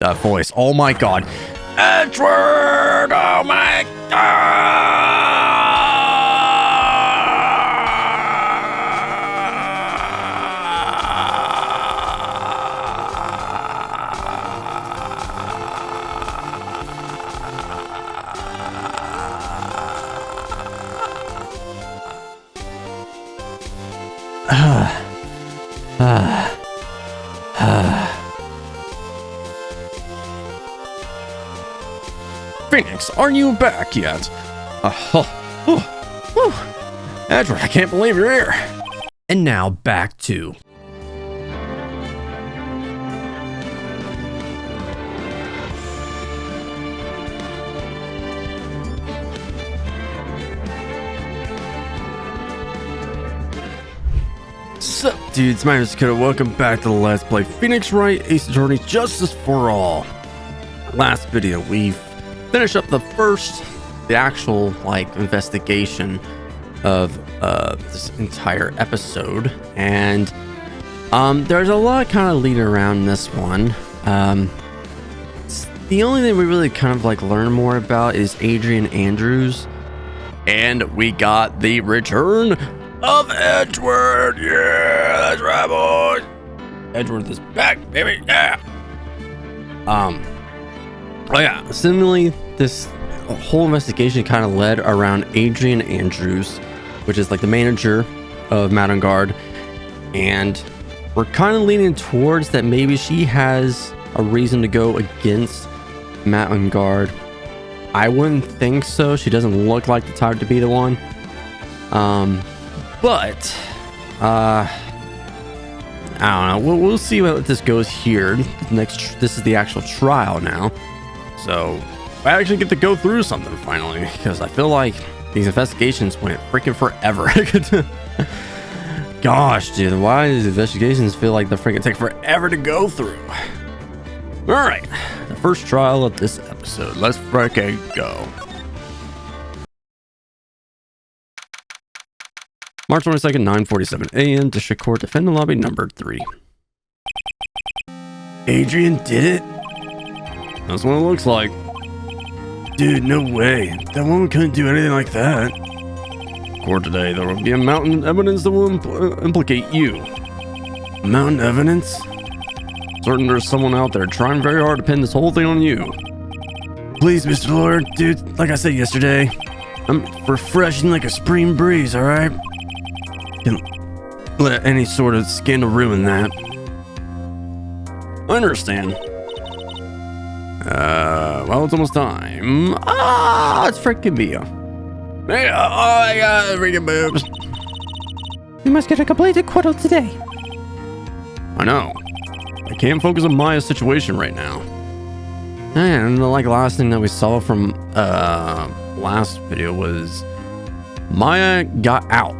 That voice. Oh my god. Edward! Oh my Phoenix, aren't you back yet? Edward, I can't believe you're here. And now back to... Sup dudes, my name is MNIDakota. Welcome back to the Let's Play Phoenix Wright Ace Attorney Justice for All. Last video, we finished up the actual, investigation of this entire episode. And there's a lot kind of leading around this one. The only thing we really kind of learn more about is Adrian Andrews. And we got the return of Edward. Yeah, that's right, boys. Edward is back, baby. Yeah. Oh yeah, similarly, this whole investigation kind of led around Adrian Andrews, which is the manager of Madame Guard, and we're kind of leaning towards that maybe she has a reason to go against Madame Guard. I wouldn't think so. She doesn't look like the type to be the one. But I don't know. We'll see what this goes here. This is the actual trial now. So I actually get to go through something finally, because I feel like these investigations went freaking forever. Gosh, dude, why do these investigations feel like they freaking take forever to go through? All right, the first trial of this episode. Let's freaking go. March 22nd, 9:47 a.m. District Court, Defendant Lobby number 3. Adrian did it? That's what it looks like. Dude, no way. That woman couldn't do anything like that. Court today, there will be a mountain of evidence that will implicate you. Mountain evidence? Certain there's someone out there trying very hard to pin this whole thing on you. Please, Mr. Lord, dude, like I said yesterday, I'm refreshing like a spring breeze, alright? Can't let any sort of scandal ruin that. I understand. Well, it's almost time. It's freaking me. Hey, oh, I got freaking boobs. We must get a completed quote today. I know. I can't focus on Maya's situation right now. And the last thing that we saw from last video was Maya got out.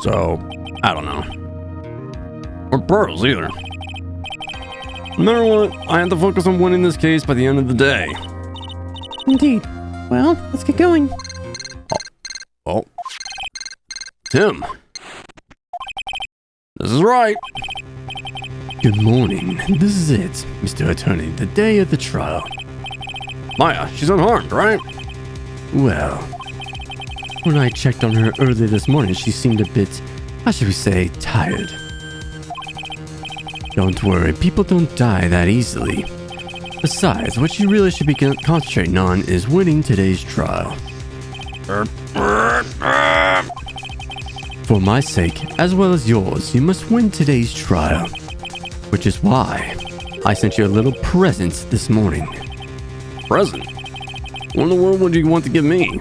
So, I don't know. Or Pearls either. No matter what, I have to focus on winning this case by the end of the day. Indeed. Well, let's get going. Oh. Tim. This is right. Good morning. This is it, Mr. Attorney. The day of the trial. Maya, she's unharmed, right? Well, when I checked on her earlier this morning, she seemed a bit, how should we say, tired. Don't worry, people don't die that easily. Besides, what you really should be concentrating on is winning today's trial. For my sake, as well as yours, you must win today's trial. Which is why I sent you a little present this morning. Present? What in the world would you want to give me?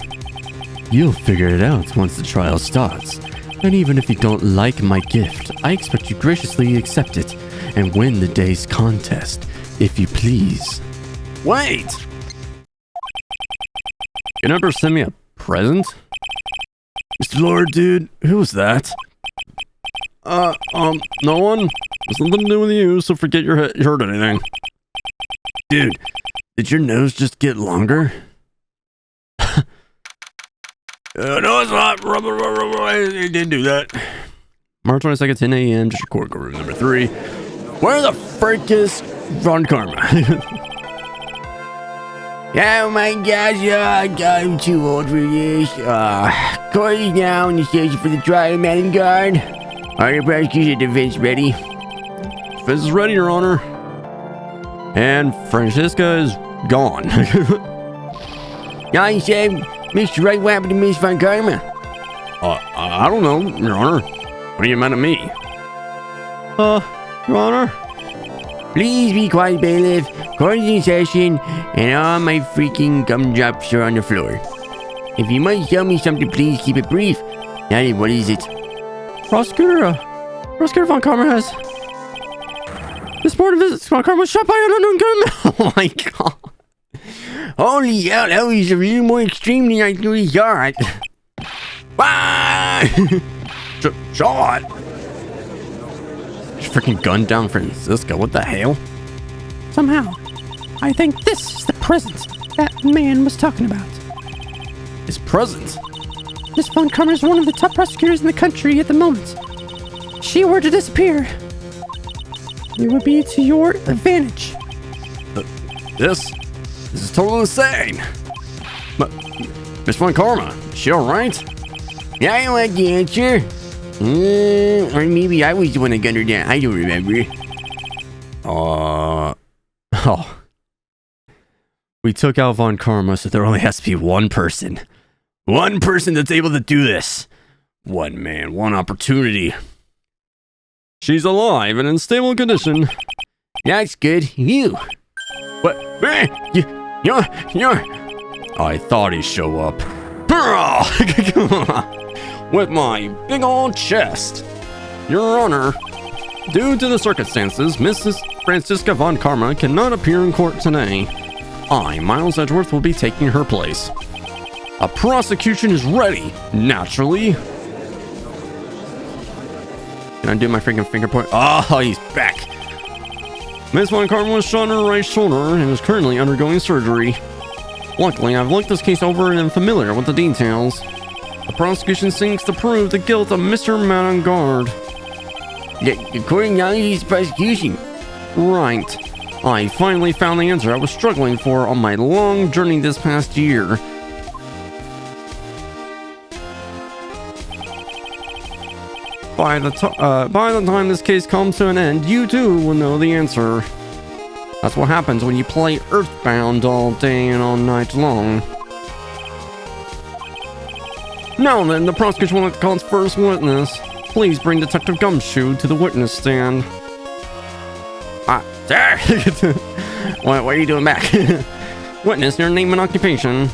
You'll figure it out once the trial starts. And even if you don't like my gift, I expect you graciously accept it and win the day's contest, if you please. Wait! You never send me a present? Mr. Lord, dude, who was that? No one? It's nothing to do with you, so forget you heard anything. Dude, did your nose just get longer? No, it's not. He didn't do that. March 22nd, 10 a.m. District Court Room number 3. Where the frick is Von Karma. Oh my gosh, I'm too old for this. Corey's now in the station for the trial, Madam Guard. Are your prosecution defense ready? Defense is ready, Your Honor. And Francisca is gone. I said, Mr. Wright, what happened to Miss Von Karma? I don't know, Your Honor. What do you mean to me? Your Honor? Please be quiet, bailiff. Court is in session, and all my freaking gumdrops are on the floor. If you must tell me something, please keep it brief. Now, what is it? Prosecutor Von Karma has... This board of visits, Von Karma was shot by an unknown gunman. Oh my god. Holy hell, that was a little more extreme than I really thought. Shot? Freaking gunned down Francisco. What the hell? Somehow, I think this is the present that man was talking about. His presence? Miss Von Karma is one of the top prosecutors in the country at the moment. If she were to disappear, it would be to your advantage. This is totally insane. But Miss Von Karma, is she alright? I don't like the answer. Or maybe I was the one that gunned her down. I don't remember. Oh. We took out Von Karma, so there only has to be one person. One person that's able to do this. One man, one opportunity. She's alive and in stable condition. That's good. You. What? You're... I thought he'd show up. With my big old chest. Your Honor, due to the circumstances, Mrs. Francisca Von Karma cannot appear in court today. I, Miles Edgeworth, will be taking her place. A prosecution is ready, naturally. Can I do my freaking finger point? Oh, he's back. Miss Von Karma was shot in her right shoulder and is currently undergoing surgery. Luckily, I've looked this case over and am familiar with the details. The prosecution seeks to prove the guilt of Mr. Madam Guard. According now, he's prosecution. Right. I finally found the answer I was struggling for on my long journey this past year. By the time this case comes to an end, you too will know the answer. That's what happens when you play Earthbound all day and all night long. Now then, the prosecution will like to call its first witness. Please bring Detective Gumshoe to the witness stand. Sir! What are you doing back? Witness, your name and occupation.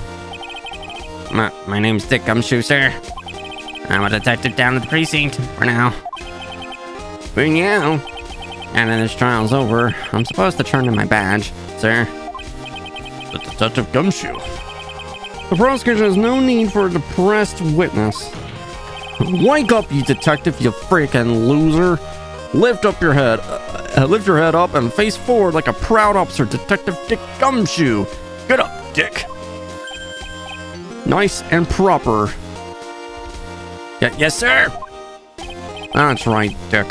My name's Dick Gumshoe, sir. I'm a detective down at the precinct for now. For now? And then this trial's over, I'm supposed to turn in my badge, sir. The Detective Gumshoe. The prosecution has no need for a depressed witness. Wake up, you detective, you freaking loser. Lift your head up and face forward like a proud officer, Detective Dick Gumshoe. Get up, Dick. Nice and proper. Yes, sir. That's right, Dick.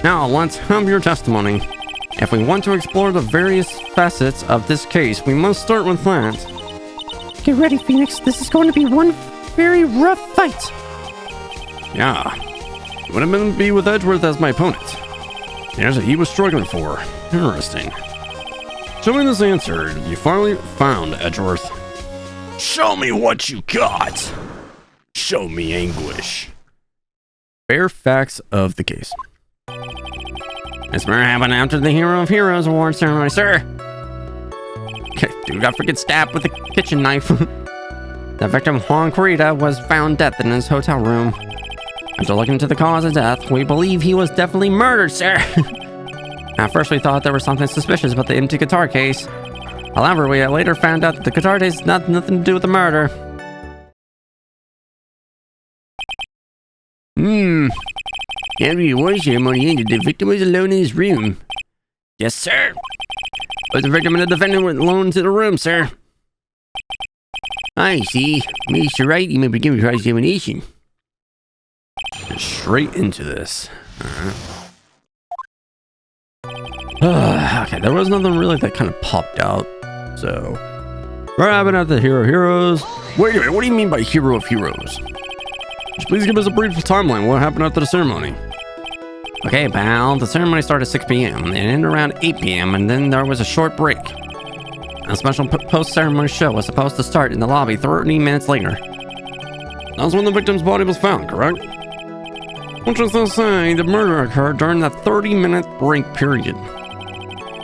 Now let's have your testimony. If we want to explore the various facets of this case, we must start with that. Get ready, Phoenix. This is going to be one very rough fight. Yeah. It would have been be with Edgeworth as my opponent. Here's what he was struggling for. Interesting. Show me this answer. You finally found Edgeworth. Show me what you got. Show me anguish. Bare facts of the case. This murder happened after the Hero of Heroes award ceremony, sir. Okay, dude got freaking stabbed with a kitchen knife. The victim, Juan Corrida, was found dead in his hotel room. After looking into the cause of death, we believe he was definitely murdered, sir. At first, we thought there was something suspicious about the empty guitar case. However, we later found out that the guitar case had nothing to do with the murder. After the award ceremony ended, the victim was alone in his room. Yes, sir. Both the victim and the defendant went alone to the room, sir. I see. Mr. Wright, you may begin your examination. Straight into this. Okay, there was nothing really that kind of popped out. So, what happened at the Hero of Heroes? Wait a minute, what do you mean by Hero of Heroes? Just please give us a brief timeline. What happened after the ceremony? Okay, pal. The ceremony started at 6 p.m. and ended around 8 p.m. and then there was a short break. A special post-ceremony show was supposed to start in the lobby 30 minutes later. That's when the victim's body was found, correct? Which is to say, the murder occurred during that 30-minute break period.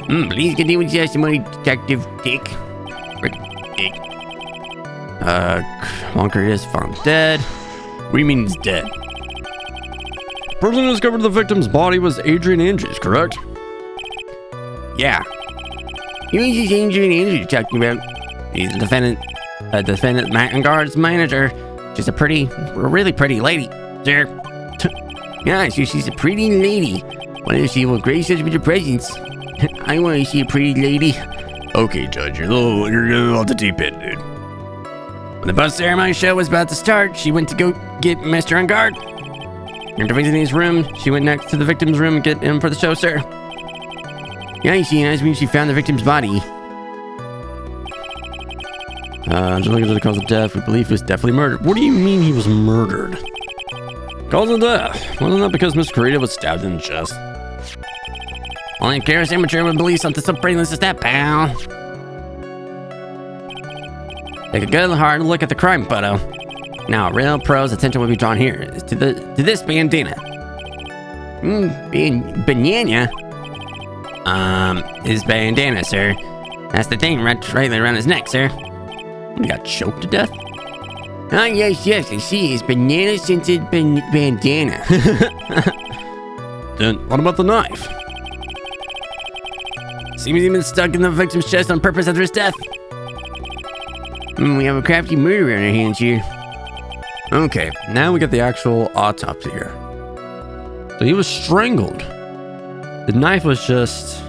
Please continue with testimony, Detective Dick. Dick. Conquer is found dead. What do you mean he's dead? The person who discovered the victim's body was Adrian Andrews, correct? Yeah. Who is this Adrian Andrews you're talking about? He's the defendant Mountain Guard's manager. She's a really pretty lady, sir. Yeah, so she's a pretty lady. Why don't she will grace us with your presence? I want to see a pretty lady. Okay, Judge, you're a little off the deep end, dude. When the post-ceremony show was about to start, she went to go get Mr. On Guard. After visiting his room, she went next to the victim's room and get him for the show, sir. Yeah, you see, that's when she found the victim's body. Just looking at the cause of death, we believe he was definitely murdered. What do you mean he was murdered? Cause of death. Wasn't that because Miss Karita was stabbed in the chest? Only a careless amateur would believe something so brainless as that, pal. Take a good hard look at the crime photo. Now, real pro's attention will be drawn here to this bandana. Banana? His bandana, sir. That's the thing right around his neck, sir. He got choked to death? Ah, yes, I see. His banana-scented bandana. Then, what about the knife? Seems he's been stuck in the victim's chest on purpose after his death. We have a crafty murderer on our hands here. Okay, now we get the actual autopsy here. So he was strangled. The knife was just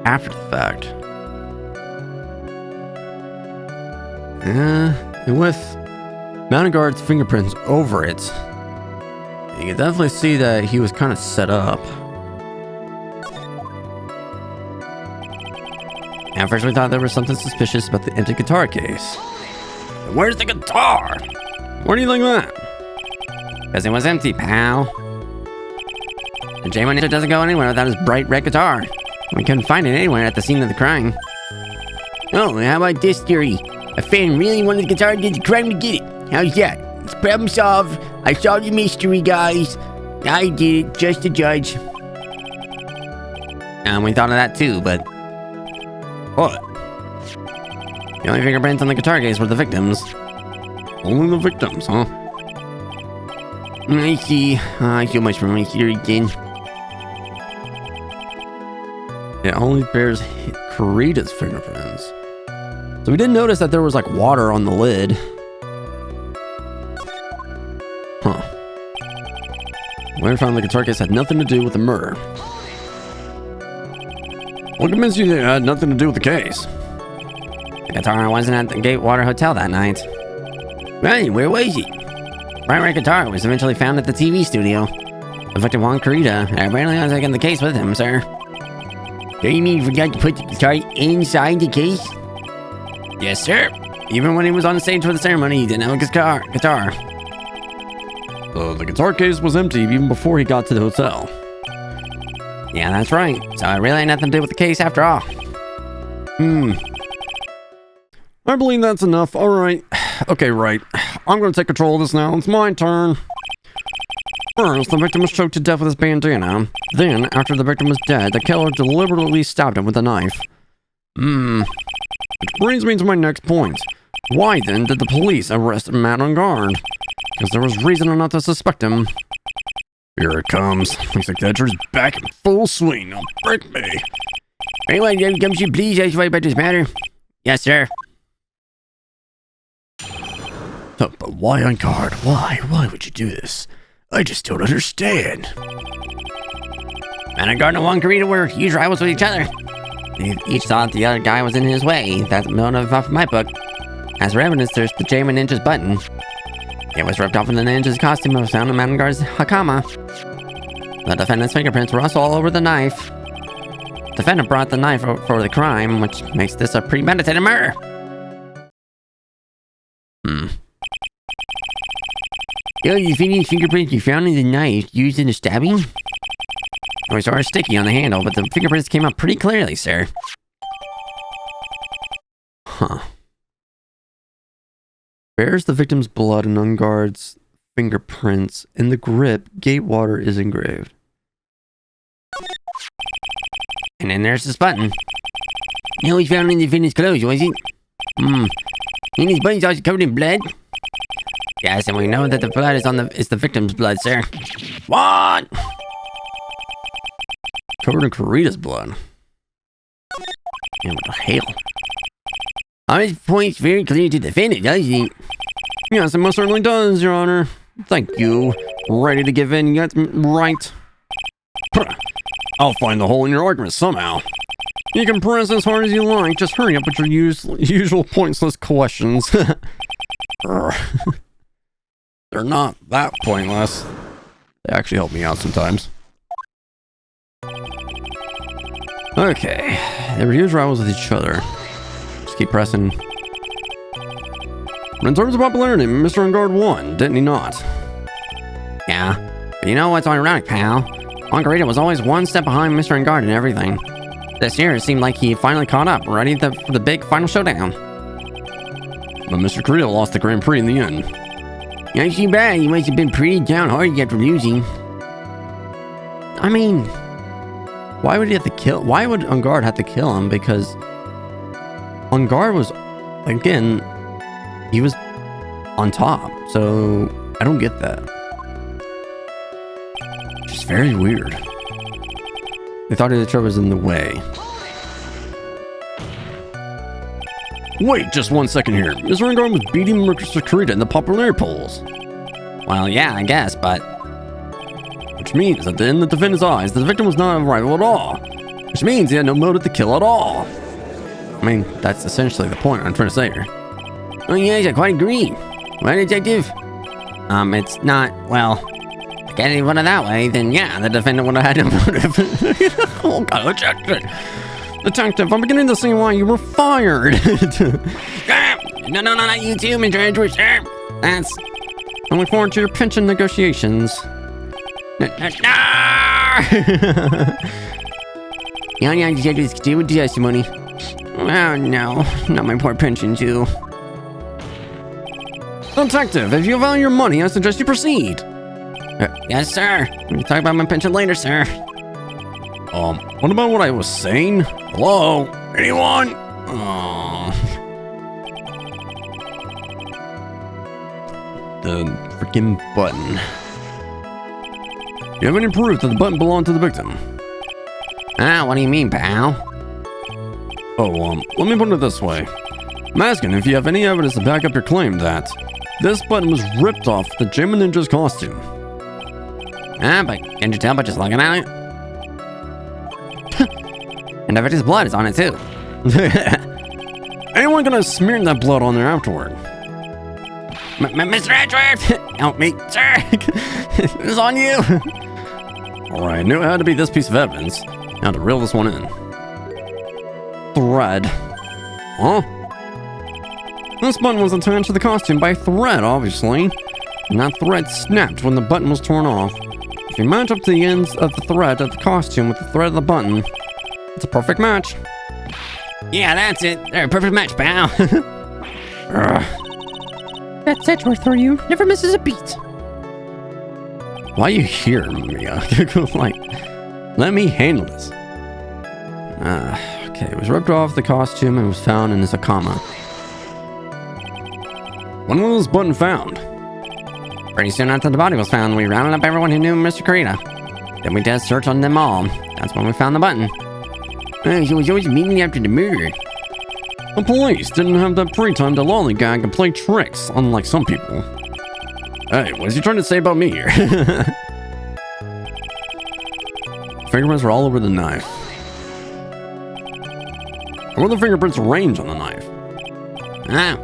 after the fact. And with Mountain Guard's fingerprints over it, you can definitely see that he was kind of set up. At first we thought there was something suspicious about the empty guitar case. Where's the guitar? Where do you think that? Because it was empty, pal. The J-Man Ninja doesn't go anywhere without his bright red guitar. We couldn't find it anywhere at the scene of the crime. Oh, how about this theory? A fan really wanted the guitar and did the crime to get it. How's that? It's problem solved. I solved the mystery, guys. I did it, just a judge. And we thought of that too, but... What? The only fingerprints on the guitar case were the victims. Only the victims, huh? I see. So much for my theory again. It only bears Karita's fingerprints. So we did notice that there was like water on the lid. Huh. Later found the guitar case had nothing to do with the murder. What convinced you that it had nothing to do with the case? The guitar wasn't at the Gatewater Hotel that night. Right, where was it? Bright red guitar was eventually found at the TV studio. The victim Juan Karita apparently was taking the case with him, sir. Do you mean you forgot to put the guitar inside the case? Yes, sir. Even when he was on the stage for the ceremony, he didn't have a guitar. So the guitar case was empty even before he got to the hotel. Yeah, that's right. So it really had nothing to do with the case after all. I believe that's enough. All right. Okay, right. I'm going to take control of this now. It's my turn. First, the victim was choked to death with his bandana. Then, after the victim was dead, the killer deliberately stabbed him with a knife. Which brings me to my next point. Why then did the police arrest Matt on guard? Because there was reason enough to suspect him. Here it comes. Looks like the edger's back in full swing. Don't break me. Anyone, come you please ask about this matter? Yes, sir. But why on guard? Why? Why would you do this? I just don't understand. Matt on guard and Juan Karita were huge rivals with each other. They each thought the other guy was in his way. That's motive off my book. As for evidence, there's the J-Man Ninja's button. It was ripped off in the ninja's costume and was found in Mountain Guard's Hakama. The defendant's fingerprints were also all over the knife. Defendant brought the knife for the crime, which makes this a premeditated murder. The Phoenix fingerprints you found in the knife used in the stabbing? It was sort of sticky on the handle, but the fingerprints came out pretty clearly, sir. Huh. Bears the victim's blood and unguard's fingerprints. In the grip, Gatewater is engraved. And then there's this button. It was found in the defendant's clothes, was it? And his button's also covered in blood? Yes, and we know that the blood is the victim's blood, sir. What? Covered in Kurita's blood. And what the hell? This point's very clear to the defendant, doesn't it? Yes, it most certainly does, Your Honor. Thank you. Ready to give in yet? Right. I'll find the hole in your argument somehow. You can press as hard as you like. Just hurry up with your usual pointless questions. They're not that pointless. They actually help me out sometimes. Okay. They were huge rivals with each other. Just keep pressing. But in terms of popularity, Mr. Unguard won, didn't he not? Yeah. But you know what's ironic, pal? Kurita was always one step behind Mr. Unguard and everything. This year, it seemed like he finally caught up, ready for the big final showdown. But Mr. Kurita lost the Grand Prix in the end. Not too bad, he must have been pretty downhearted after losing. I mean, why would Unguard have to kill him? Because Unguard was, again, he was on top. So, I don't get that. Just very weird. They thought the trip was in the way. Wait just 1 second here. Mr. Unguard was beating Mr. Kurita in the popularity polls. Well, yeah, I guess, but... Which means that in the defendant's eyes, the victim was not a rival at all. Which means he had no motive to kill at all. I mean, that's essentially the point I'm trying to say here. Oh yes, I quite agree. Right, Detective? It's not, well... Get it put it that way, then yeah, the defendant would have had no motive. Oh god, Detective, I'm beginning to see why you were fired. No, not you too, Mr. Edwards, sir. That's... I look forward to your pension negotiations. No! Yeah, Detective, stay with the testimony. Oh no, not my poor pension too. Detective, if you value your money, I suggest you proceed. Yes, sir. We'll talk about my pension later, sir. What about what I was saying? Hello? Anyone? Oh. The freaking button. Do you have any proof that the button belonged to the victim? What do you mean, pal? Let me put it this way. I'm asking if you have any evidence to back up your claim that this button was ripped off the Gym Ninja's costume. But can't you tell by just looking at it? And the victim's blood is on it too. Anyone gonna smear that blood on there afterward? Mr. Edward! Help me, sir! This is on you! Alright, knew it had to be this piece of evidence. Now to reel this one in. Thread. Huh? This button was attached to the costume by thread, obviously. And that thread snapped when the button was torn off. If you match up to the ends of the thread of the costume with the thread of the button, it's a perfect match. Yeah, that's it. Perfect match, pal. That's Edgeworth for you. Never misses a beat. Why are you here, Mia? Like, let me handle this. Okay, it was ripped off the costume and was found in his Akama. When was this button found? Pretty soon after the body was found, we rounded up everyone who knew Mr. Kurita. Then we did a search on them all. That's when we found the button. He was always meeting after the murder. The police didn't have that free time to lollygag and play tricks, unlike some people. Hey, what is he trying to say about me here? Fingerprints were all over the knife. What were the fingerprints' range on the knife?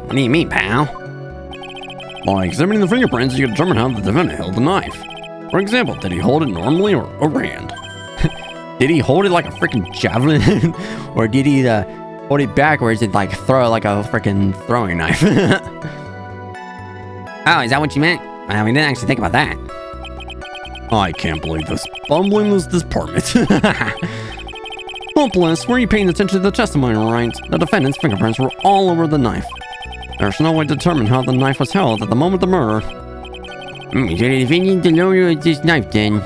What do you mean, pal? By examining the fingerprints, you can determine how the defendant held the knife. For example, did he hold it normally or ran? Did he hold it like a freaking javelin? Or did he hold it backwards and like throw like a freaking throwing knife? Oh, is that what you meant? Well, we didn't actually think about that. I can't believe this. Bumbling this department. Hopeless, were you paying attention to the testimony, right? The defendant's fingerprints were all over the knife. There's no way to determine how the knife was held at the moment of the murder. So the defendant the owner of this knife then?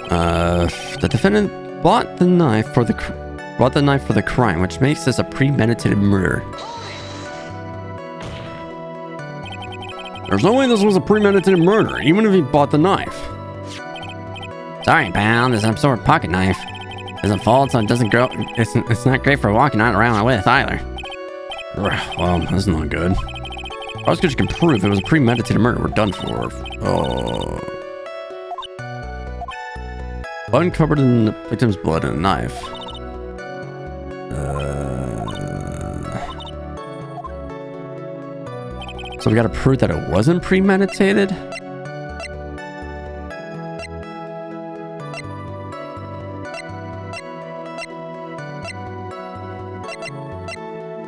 The defendant bought the knife for the crime, which makes this a premeditated murder. There's no way this was a premeditated murder, even if he bought the knife. Sorry, pal, this is some sort of pocket knife. Doesn't fold, so it doesn't grow. It's not great for walking around with either. Well, that's not good. Prosecutors can prove it was a premeditated murder. We're done for. Bun covered in the victim's blood and a knife. So we gotta prove that it wasn't premeditated?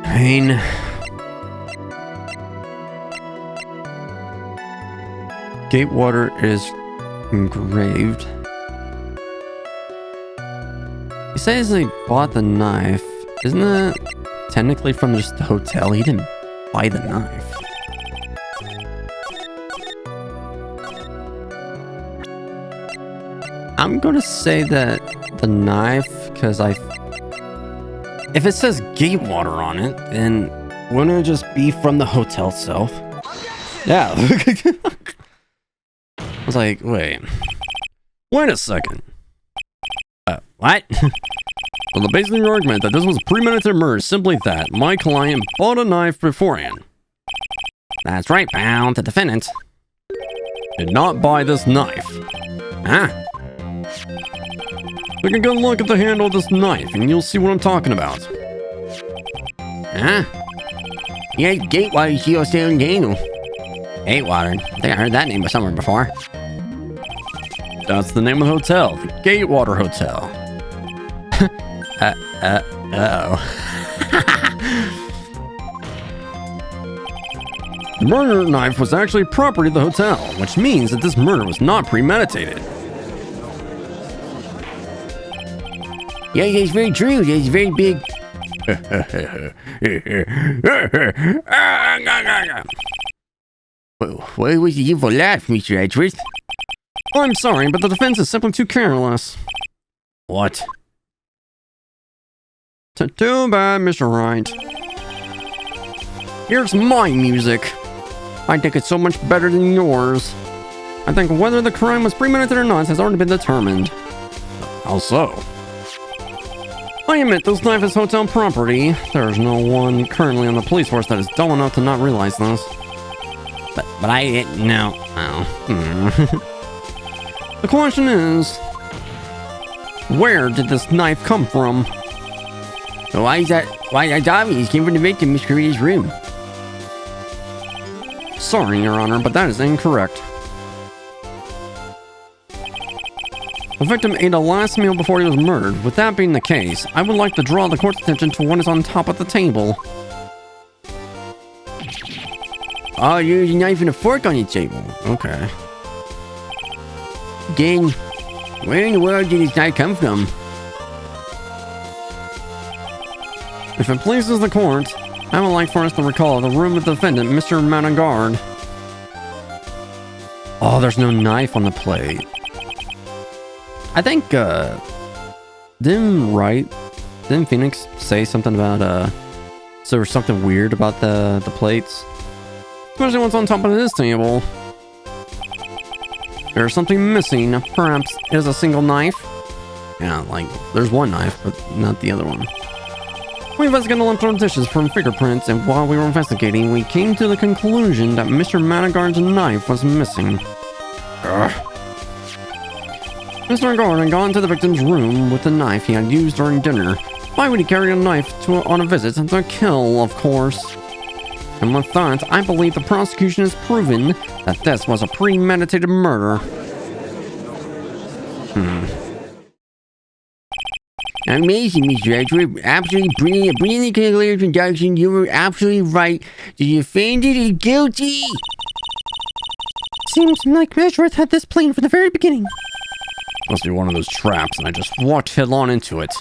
I mean... Gatewater is engraved. He says he bought the knife. Isn't that technically from just the hotel? He didn't buy the knife. I'm gonna say that the knife, because if it says Gatewater on it, then wouldn't it just be from the hotel itself? Yeah. I was like, wait a second. What? Well, the basis of your argument that this was a premeditated murder is simply that my client bought a knife beforehand. That's right, pal. The defendant did not buy this knife. Huh? Take a good look at the handle of this knife and you'll see what I'm talking about. Huh? Yeah, Gatewater is your still handle. Gatewater? I think I heard that name somewhere before. That's the name of the hotel, the Gatewater Hotel. Uh-oh. The murder knife was actually property of the hotel, which means that this murder was not premeditated. Yeah, it's very true. It's very big. What was the evil laugh, Mr. Edgeworth? I'm sorry, but the defense is simply too careless. What? Too bad, Mr. Wright. Here's my music. I think it's so much better than yours. I think whether the crime was premeditated or not has already been determined. How so? I admit this knife is hotel property. There's no one currently on the police force that is dull enough to not realize this. But I didn't know. Oh. The question is, where did this knife come from? Why is that obvious? It came from the victim, Miss Korea's room. Sorry, Your Honor, but that is incorrect. The victim ate a last meal before he was murdered. With that being the case, I would like to draw the court's attention to what is on top of the table. Oh, there's a knife and a fork on your table. Okay. Again, where in the world did this knife come from? If it pleases the court, I would like for us to recall the room of the defendant, Mr. Managard. Oh, there's no knife on the plate. I think, didn't Phoenix say something about, so there was something weird about the plates? Especially what's on top of this table. There's something missing. Perhaps it is a single knife? Yeah, like, there's one knife, but not the other one. We investigated electronic dishes from fingerprints, and while we were investigating, we came to the conclusion that Mr. Managard's knife was missing. Mr. Managard had gone to the victim's room with the knife he had used during dinner. Why would he carry a knife on a visit? To kill, of course. And with that, I believe the prosecution has proven that this was a premeditated murder. Amazing, Mr. Edward. Absolutely brilliant. Brilliant clear introduction. You were absolutely right. The defendant is guilty. Seems like Measworth had this planned from the very beginning. Must be one of those traps, and I just walked headlong into it.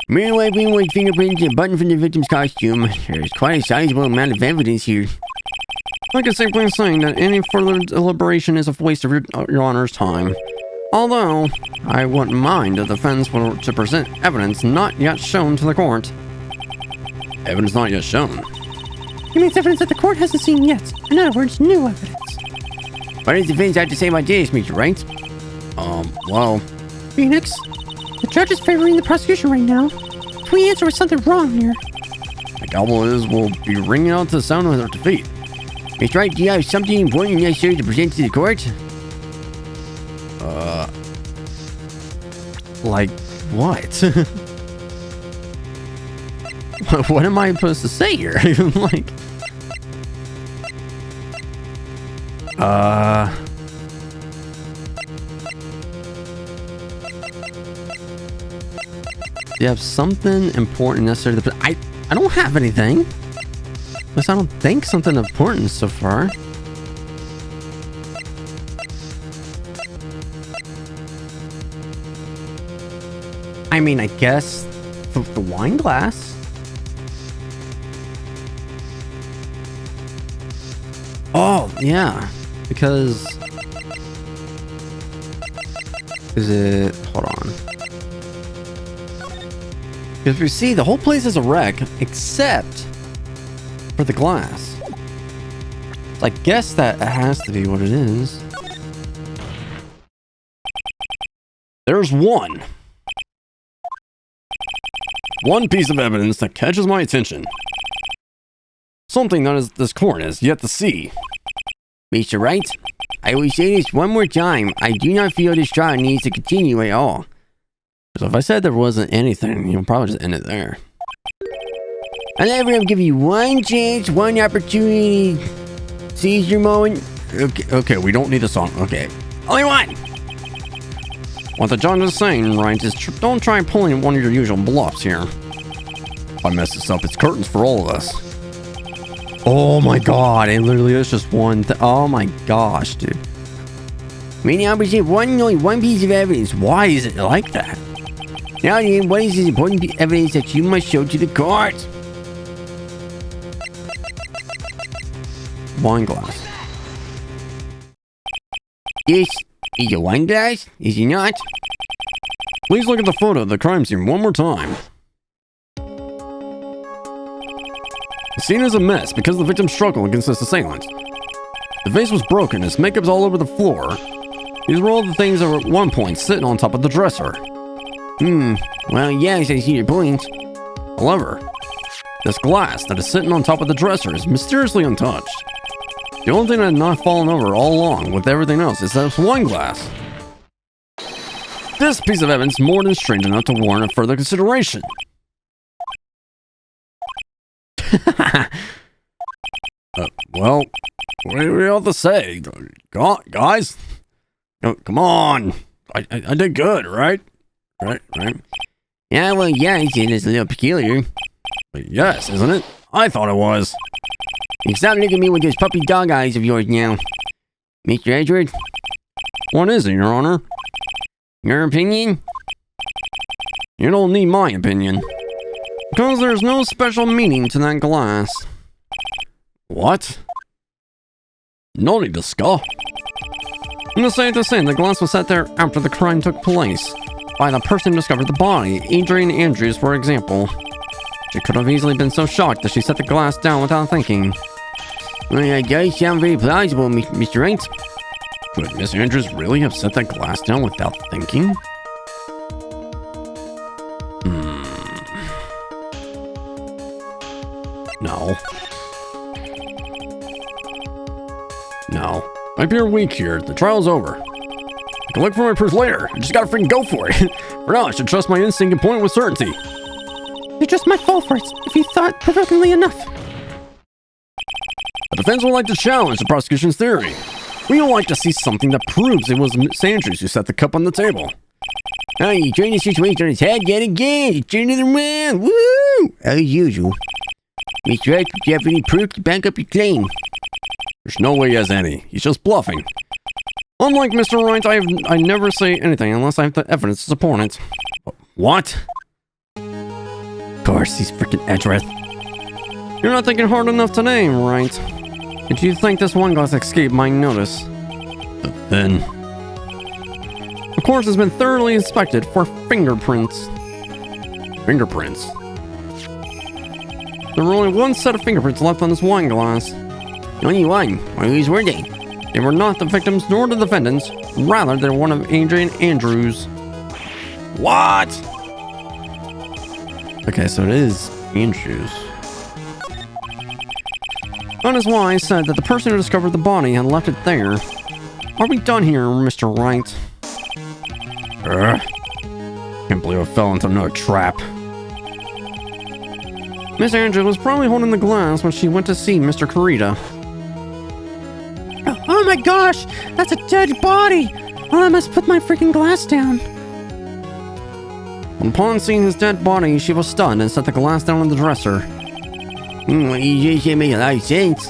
Mere white with fingerprints and a button from the victim's costume. There's quite a sizable amount of evidence here. I can safely saying that any further deliberation is a waste of your Honor's time. Although, I wouldn't mind the defense were to present evidence not yet shown to the court. Evidence not yet shown. He means evidence that the court hasn't seen yet. In other words, new evidence. What does the defense have to say about this, Mr. Wright? Well... Phoenix, the judge is favoring the prosecution right now. If we answer with something wrong here. The gobble is will be ringing out the sound of their defeat. Mr. Wright, do you have something important and necessary to present to the court? Like, what? What am I supposed to say here? Like... You have something important necessary to... I don't have anything. At least I don't think something important so far. I mean, I guess the wine glass. Oh, yeah. Because... Is it... Hold on. Because we see the whole place is a wreck, except for the glass. So I guess that has to be what it is. There's one piece of evidence that catches my attention. Something that this court has yet to see. Mr. Wright, I will say this one more time. I do not feel this trial needs to continue at all. So if I said there wasn't anything, you'll probably just end it there. However, I'm giving you one chance, one opportunity. Seize your moment. Okay, we don't need a song. Okay. Only one! What the judge is saying, right, is don't try pulling one of your usual bluffs here. If I mess this up, it's curtains for all of us. Oh my god, it literally is just one oh my gosh, dude. May now present only one piece of evidence. Why is it like that? Now then, what is this important evidence that you must show to the court? Wine glass. This is a wine glass, is it not? Please look at the photo of the crime scene one more time. The scene is a mess because the victim struggled against his assailant. The vase was broken, his makeup's all over the floor. These were all the things that were at one point sitting on top of the dresser. Well, yes, I see your point. However, this glass that is sitting on top of the dresser is mysteriously untouched. The only thing that had not fallen over all along with everything else is this wine glass. This piece of evidence more than strange enough to warrant a further consideration. Well, what do we have to say? Guys? No, come on. I did good, right? Right? Yeah, well, yes, it is a little peculiar. But yes, isn't it? I thought it was. You stop looking at me with those puppy dog eyes of yours now. Mr. Edward? What is it, Your Honor? Your opinion? You don't need my opinion. Because there's no special meaning to that glass. What? No need to scoff. I'm just saying to say, the glass was set there after the crime took place. By the person who discovered the body, Adrian Andrews, for example. She could have easily been so shocked that she set the glass down without thinking. Well, that does sound very plausible, Mr. Wright. Could Miss Andrews really have set that glass down without thinking? No. No. Might be a week here. The trial's over. I can look for my proof later. I just gotta freaking go for it. For now, I should trust my instinct and point with certainty. You're just my fault for it, if you thought provokingly enough. defense would like to challenge the prosecution's theory. We would like to see something that proves it was Miss Andrews who set the cup on the table. Oh, you turned the situation on its head yet again. You turned it around. Woo! As usual. Mr. Wright, do you have any proof to back up your claim? There's no way he has any. He's just bluffing. Unlike Mr. Wright, I never say anything unless I have the evidence to support it. What? Of course, he's freaking Edgeworth. You're not thinking hard enough today, right? Did you think this one glass escaped my notice? But then... The corpse has been thoroughly inspected for fingerprints. Fingerprints? There were only one set of fingerprints left on this wine glass. Only one. Or whose were they? They were not the victims nor the defendants. Rather, they're one of Adrian Andrews. What? Okay, so it is Andrews. Honest Wise said that the person who discovered the body had left it there. Are we done here, Mr. Wright? Can't believe I fell into another trap. Miss Andrews was probably holding the glass when she went to see Mr. Kurita. Oh my gosh, that's a dead body. Oh, I must put my freaking glass down. Upon seeing his dead body, she was stunned and set the glass down on the dresser. What you just said made a lot of sense.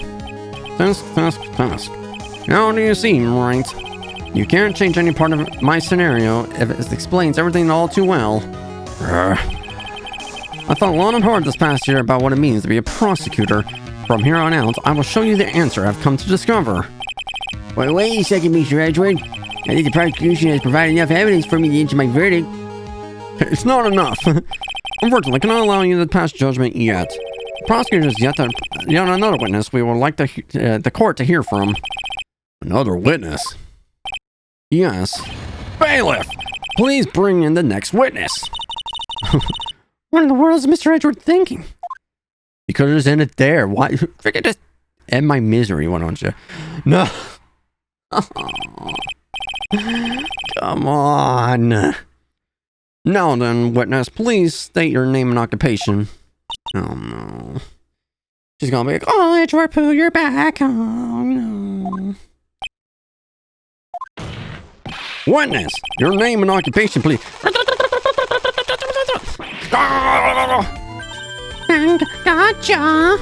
Task. Now do you see, Wright? You can't change any part of my scenario if it explains everything all too well. I thought long and hard this past year about what it means to be a prosecutor. From here on out, I will show you the answer I've come to discover. Wait a second, Mr. Edgeworth. I think the prosecution has provided enough evidence for me to enter my verdict. It's not enough. Unfortunately, I cannot allow you to pass judgment yet. The prosecutor is yet another witness we would like the court to hear from. Another witness? Yes. Bailiff! Please bring in the next witness. What in the world is Mr. Edgeworth thinking? You could have just ended there. Why? Freaking just end my misery, why don't you? No. Come on. Now then, witness, please state your name and occupation. Oh no. She's gonna be like, Oh, Edgeworth Pooh, you're back. Oh no. witness, your name and occupation, please. Gotcha.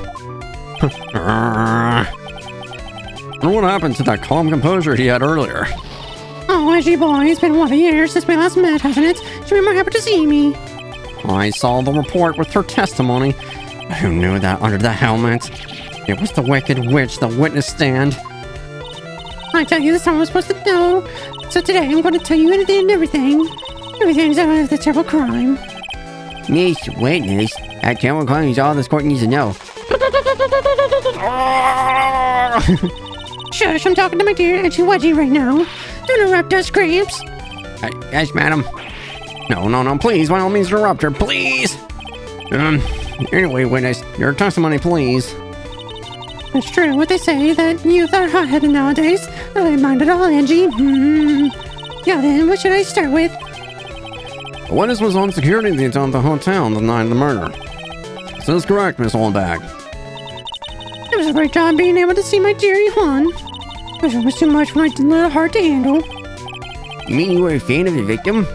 And what happened to that calm composure he had earlier? Oh, Edgy boy, it's been what, a year since we last met, hasn't it? Should be more happy to see me. I saw the report with her testimony. Who knew that under the helmet? It was the wicked witch, the witness stand. I tell you, this time I was supposed to know. So today I'm going to tell you anything and everything. Everything's about the terrible crime. Miss Witness, that terrible crime is all this court needs to know. Shush, I'm talking to my dear Edgy Wedgie right now. Don't interrupt us, Gramps. Yes, madam. No, please, by all means interrupt her, please. Anyway, witness, your testimony, please. It's true what they say, that youth are hot-headed nowadays. They don't mind at all, Edgy. Yeah, then, what should I start with? The witness was on security detail at the hotel the night of the murder. This is correct, Miss Holdback. It was a great job being able to see my dearie Juan. It was too much for my little heart to handle. You mean you were a fan of the victim?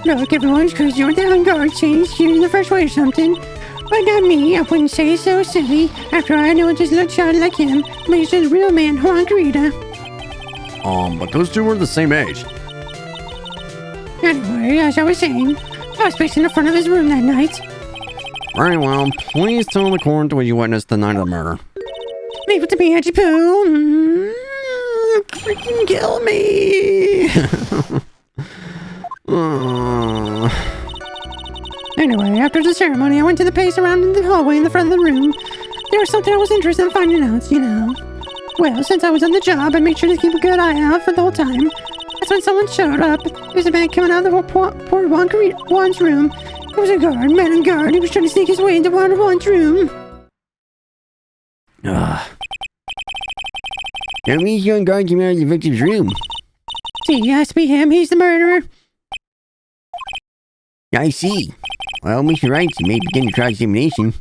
Look, everyone's because you're the on-guard saying you're in the first way or something. But not me, I wouldn't say so silly. After all, I know just looked shot like him, but he's just a real man, Juan Carita. But those two were the same age. Anyway, as I was saying, I was facing the front of his room that night. Very well, please tell the court what you witnessed the night of the murder. Leave it to me, Edgy Poo. Freaking kill me. Anyway, after the ceremony, I went to the pace around in the hallway in the front of the room. There was something I was interested in finding out, you know. Well, since I was on the job, I made sure to keep a good eye out for the whole time. That's when someone showed up. There was a man coming out of the poor Juan's room. It was a guard, man on guard. He was trying to sneak his way into Juan's room. That means you're on guard came out of the victim's room. See, it has to be him. He's the murderer. I see. Well, Mr. Wright, you may begin your cross-examination.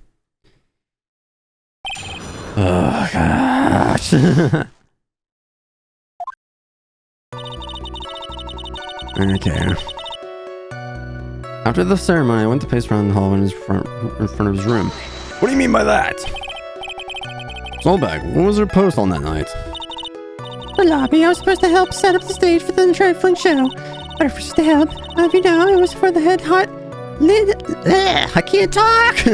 Oh, God. gosh. Okay. After the ceremony, I went to pace around the hall in front of his room. What do you mean by that? Soulbag, what was her post on that night? The lobby, I was supposed to help set up the stage for the trifling show. But I refused to help. As you know, it was for the I can't talk!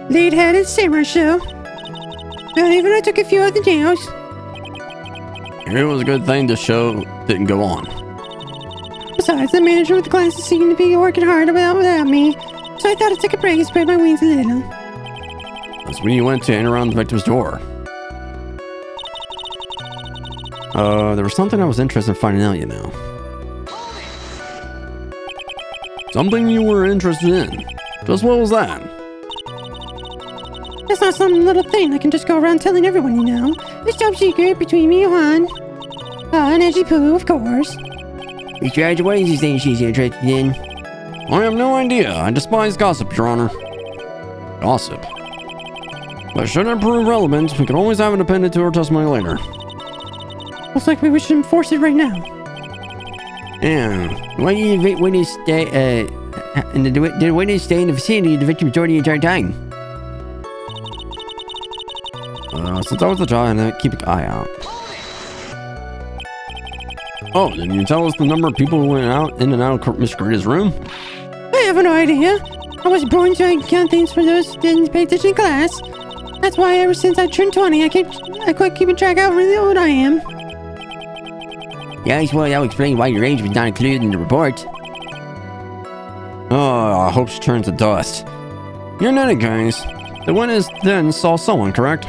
Lead-headed samurai show. Even I took a few of the nails. It was a good thing the show didn't go on. Besides, the manager with the glasses seemed to be working hard without me. So I thought I'd take a break and spread my wings a little. That's when you went to enter around the victim's door. There was something I was interested in finding out, you know. Something you were interested in. Just what was that? It's not some little thing I can just go around telling everyone, you know. It's top secret between me and Juan. And Edgy Poo, of course. Mr. Edge, what is this thing she's interested in? I have no idea. I despise gossip, Your Honor. Gossip? But should it prove relevant, we can always have it appended to our testimony later. Looks like we should enforce it right now. Yeah. Why do you witness stay, did the witness stay in the vicinity of the victim's door the entire time? Since I was the judge, I keep an eye out. Oh, didn't you tell us the number of people who went in and out of Miss Greta's room? I have no idea. I was born so I can count things for those who didn't pay attention in class. That's why ever since I turned 20, I quit keeping track of how really old I am. Yes, well, that would explain why your age was not included in the report. Oh, I hope she turns to dust. You're in any case. The witness then saw someone, correct?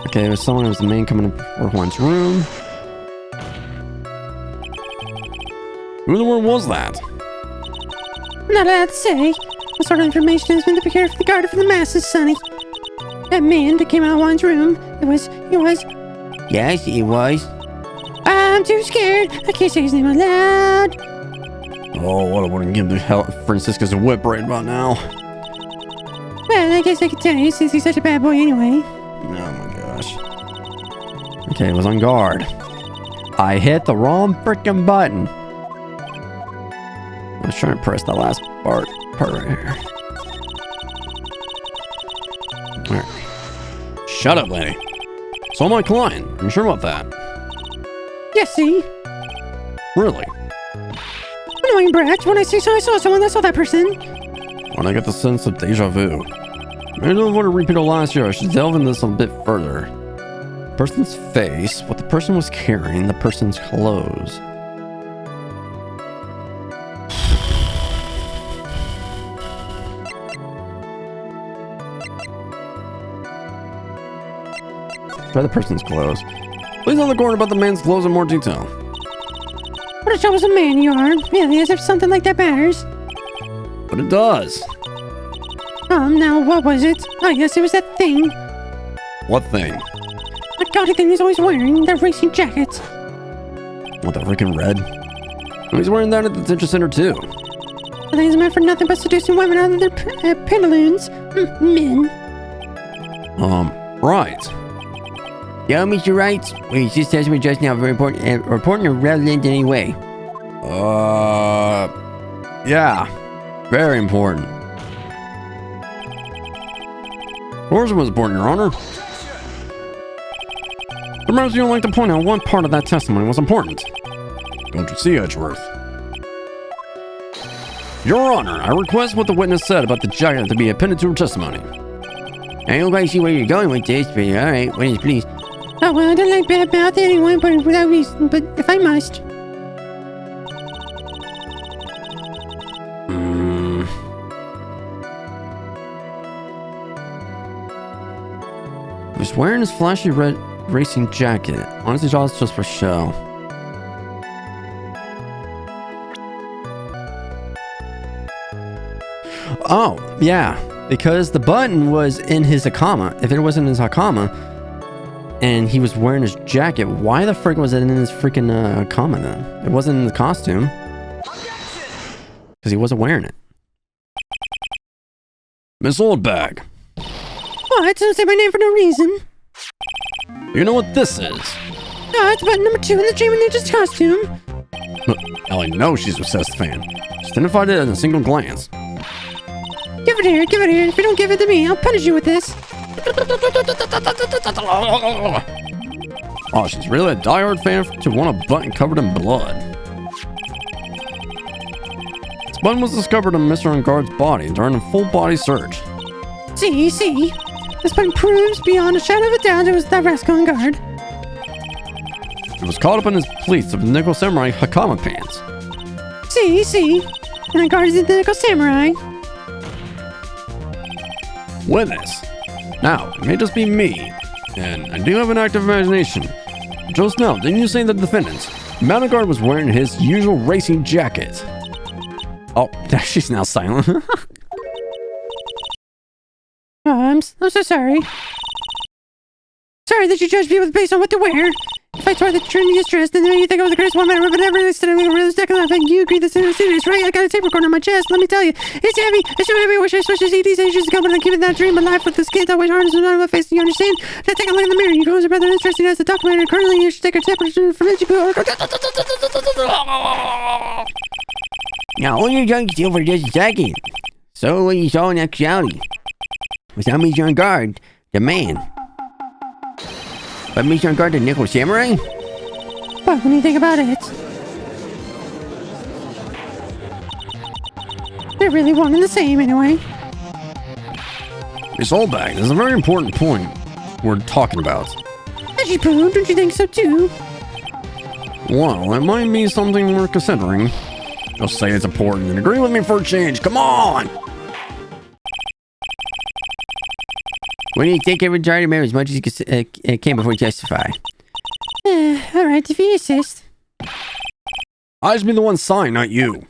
Okay, it was someone who was the main coming up for Juan's room. Who in the world was that? I'm not allowed to say. What sort of information has been carefully guarded from the masses, Sonny? That man that came out of Juan's room, it was... Yes, it was. I'm too scared. I can't say his name out loud. Oh, what I wouldn't give the hell Francisca's a whip right about now. Well, I guess I could tell you since he's such a bad boy anyway. Oh my gosh. Okay, it was on guard. I hit the wrong freaking button. I was trying to press the last part right here. Alright. Shut up, lady. So my client. Are you sure about that? Yes, see? Really? Annoying brat. When I say so, I saw someone that saw that person. When I get the sense of deja vu. Maybe I want to repeat of last year. I should delve into this a bit further. The person's face, what the person was carrying, the person's clothes. Try the person's clothes. Please tell the court about the man's clothes in more detail. What a troublesome man you are. Really, as if something like that matters. But it does. Now, what was it? I guess it was that thing. What thing? That gaudy thing he's always wearing, that racing jacket. What, the freaking red? Oh, he's wearing that at the detention center too. I think it's meant for nothing but seducing women out of their pantaloons. Men. Right. Yeah, Mr. Wright? Wait, this testimony just now very important or relevant in any way? Yeah. Very important. Of course it was important, Your Honor. Perhaps you would like to point out what part of that testimony was important. Don't you see, Edgeworth? Your Honor, I request what the witness said about the jacket to be appended to her testimony. I don't quite see where you're going with this, but alright, witness, please. Oh, well, I don't like bad mouth anyone, but without reason, but if I must. He was wearing his flashy red racing jacket. Honestly, it's just for show. Oh, yeah. Because the button was in his Hakama. If it wasn't in his Hakama, and he was wearing his jacket, why the frick was it in his freaking Hakama then? It wasn't in the costume. Because he wasn't wearing it. Miss Oldbag. What? Don't say my name for no reason. You know what this is? It's button number 2 in the Dream Ninja's costume. Ellie knows she's a obsessed fan. She's identified it in a single glance. Give it here, give it here. If you don't give it to me, I'll punish you with this. Oh, she's really a diehard fan to want a button covered in blood. This button was discovered in Mr. Enguarde's body during a full body search. See. This button proves beyond a shadow of a doubt it was that rascal on guard. It was caught up in his pleats of the Nickel Samurai Hakama pants. See. And guard is the Nickel Samurai. Witness. Now, it may just be me, and I do have an active imagination. Just now, didn't you say that the defendant, Mountain Guard, was wearing his usual racing jacket? Oh, she's now silent. I'm so sorry. Sorry that you judged me based on what to wear. If I tore the Trinity is dressed, then you think I was the greatest woman ever, but never instead of a real second laughing. You agree this is serious, right? I got a tape recorder on my chest. Let me tell you, it's heavy. It's so heavy. I wish I switched to see these ages ago, but I'm keeping that dream alive with this kid. I wish harness was not on my face. You understand? Now take a look in the mirror. Your clothes are rather interesting as a documentary. Currently, you should take a temperature from Ichigo. Now, hold your tongue still for just a second. So, what you saw in actuality was not Mr. Enguarde, the man, but Mr. Enguarde, the Nickel Samurai? But when you think about it, they're really one and the same anyway. Miss Oldbag, this is a very important point we're talking about. Poo, don't you think so too? Well, it might be something we're considering. Just say it's important and agree with me for a change. Come on! When you think every try to remember as much as you can before you testify. Alright, if you insist. I should be the one signed, not you.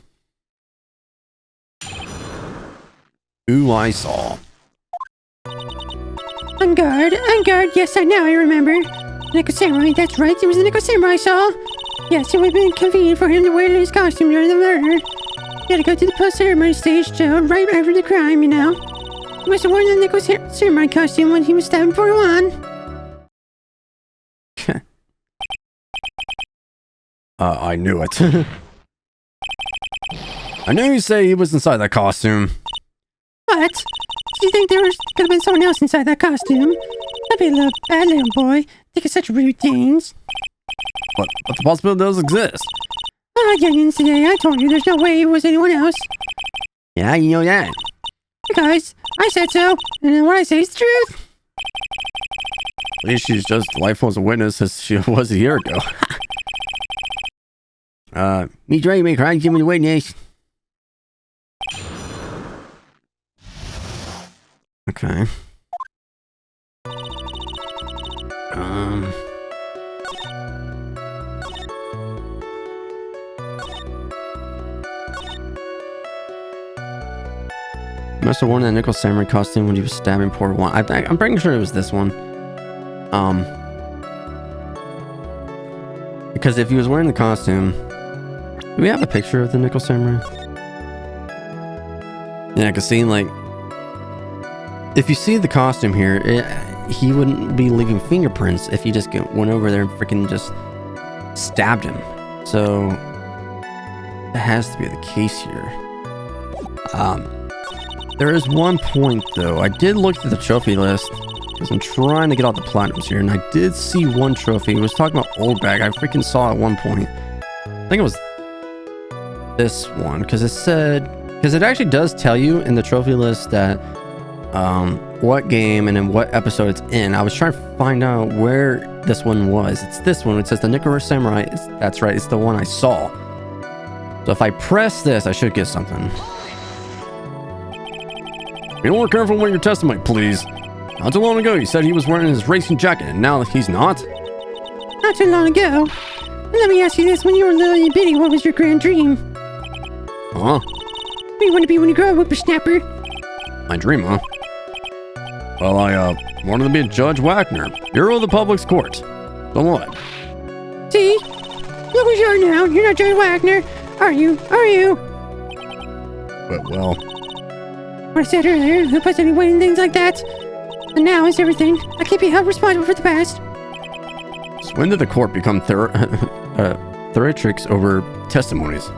Ooh, I saw. On guard, yes, I remember. Nickel Samurai, that's right, it was the Nickel Samurai I saw. Yes, it would have been convenient for him to wear his costume during the murder. He had to go to the post-ceremony stage, Joe, right after the crime, you know. He must have worn the Nickel Samurai costume when he was stabbed 41. I knew it. I knew you'd say he was inside that costume. What? Do you think there could have been someone else inside that costume? That'd be a little bad little boy. Thinking such rude things. But the possibility does exist. Youngins today, I told you there's no way it was anyone else. Yeah, how you know that? Because I said so, and what I say is the truth. At least she's just life as a witness as she was a year ago. Me trying to make her give me the witness. Okay. Must have worn that Nickel Samurai costume when he was stabbing poor one. I'm pretty sure it was this one. Because if he was wearing the costume, do we have a picture of the Nickel Samurai? Yeah, I can see, like, if you see the costume here, he wouldn't be leaving fingerprints if you just went over there and freaking just stabbed him. So that has to be the case here. There is one point though. I did look through the trophy list because I'm trying to get all the platinums here, and I did see one trophy. It was talking about Old Bag. I freaking saw at one point. I think it was this one because it said, because it actually does tell you in the trophy list that what game and in what episode it's in. I was trying to find out where this one was. It's this one. It says the Nickel Samurai. That's right. It's the one I saw. So if I press this, I should get something. Be more careful when you're testimony, please. Not too long ago, you said he was wearing his racing jacket, and now he's not. Not too long ago. Let me ask you this: when you were little and bitty, what was your grand dream? Huh? What do you want to be when you grow up, whippersnapper? My dream, huh? Well, I wanted to be a Judge Wagner, hero of the public's court. So what? See? Look where you are now. You're not Judge Wagner, are you? Are you? Well. What I said earlier, who puts any weight in things like that? And now is everything. I can't be held responsible for the past. So when did the court become theatrics over testimonies?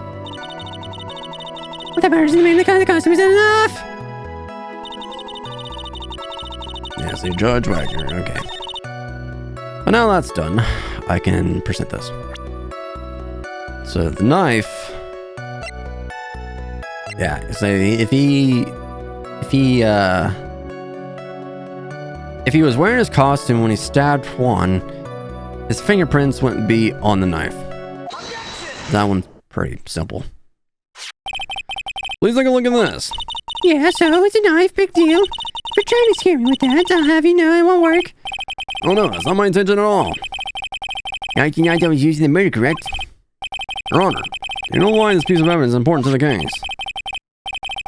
What that matters is the man that got the costume. Is that enough? Yes, a Judge Wagner. Okay. But now that's done, I can present this. So the knife. Yeah. So if he was wearing his costume when he stabbed Juan, his fingerprints wouldn't be on the knife. That one's pretty simple. Please take a look at this. Yeah, so it's a knife. Big deal. If you're trying to scare me with that, I'll have you know it won't work. Oh no, that's not my intention at all. 1990 was using the murder, correct? Your Honor, you know why this piece of evidence is important to the case?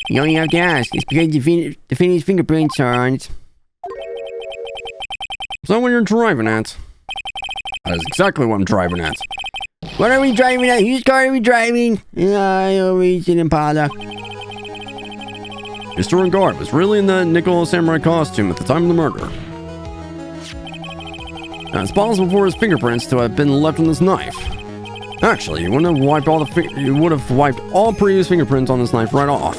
You only have to ask. It's because the Phoenix fingerprints are on it. Is that what you're driving at? That is exactly what I'm driving at. What are we driving at? Whose car are we driving? I always an Impala. Mr. Regard was really in that nickel samurai costume at the time of the murder. Now, it's possible for his fingerprints to have been left on this knife. Actually, you would have wiped all previous fingerprints on this knife right off.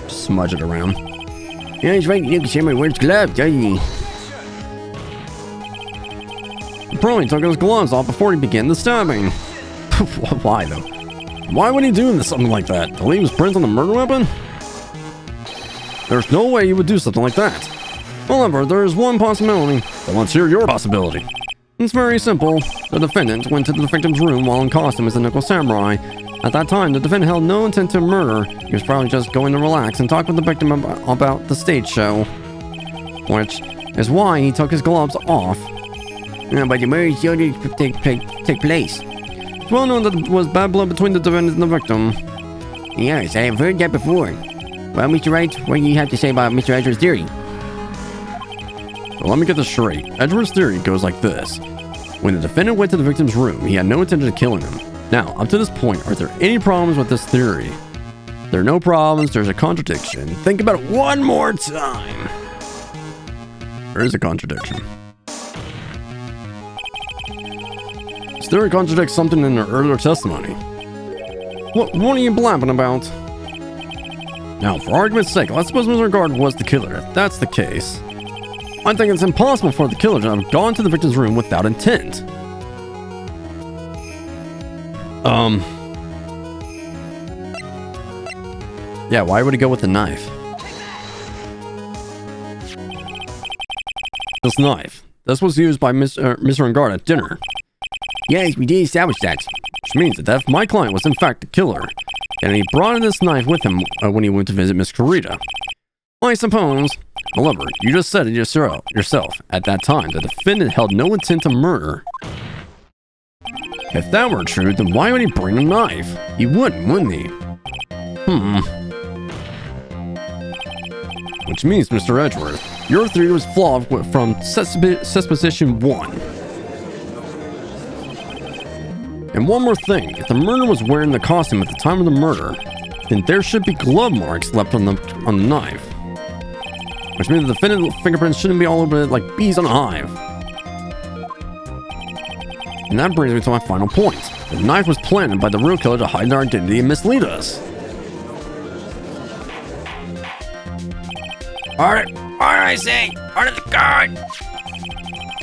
Smudge it around. Yeah, he's right. Nickel samurai wears gloves, doesn't he? He probably took his gloves off before he began the stabbing. Why though? Why would he do something like that? To leave his print on the murder weapon? There's no way he would do something like that. However, there is one possibility. So let's hear your possibility. It's very simple. The defendant went to the victim's room while in costume as a nickel samurai. At that time, the defendant held no intent to murder. He was probably just going to relax and talk with the victim about the stage show. Which is why he took his gloves off. But the murder still did take place. It's well known that there was bad blood between the defendant and the victim. Yes, I have heard that before. Well, Mr. Wright, what do you have to say about Mr. Edgeworth's theory? Well, let me get this straight. Edgeworth's theory goes like this. When the defendant went to the victim's room, he had no intention of killing him. Now, up to this point, are there any problems with this theory? There are no problems, there's a contradiction. Think about it one more time. There is a contradiction. This theory contradicts something in their earlier testimony. What are you blabbing about? Now, for argument's sake, let's suppose Mr. Guard was the killer. If that's the case, I think it's impossible for the killer to have gone to the victim's room without intent. Yeah, why would he go with the knife? This knife. This was used by Mr. Guard at dinner. Yes, we did establish that. Which means that my client was in fact the killer. And he brought this knife with him when he went to visit Miss Kurita. I suppose. However, you just said it yourself. At that time, the defendant held no intent to murder. If that were true, then why would he bring a knife? He wouldn't he? Which means, Mr. Edgeworth, your theory was flawed from supposition 1. And one more thing, if the murderer was wearing the costume at the time of the murder, then there should be glove marks left on the knife. Which means the defendant's fingerprints shouldn't be all over it like bees on a hive. And that brings me to my final point. The knife was planted by the real killer to hide their identity and mislead us. Order, I say! Order the guard!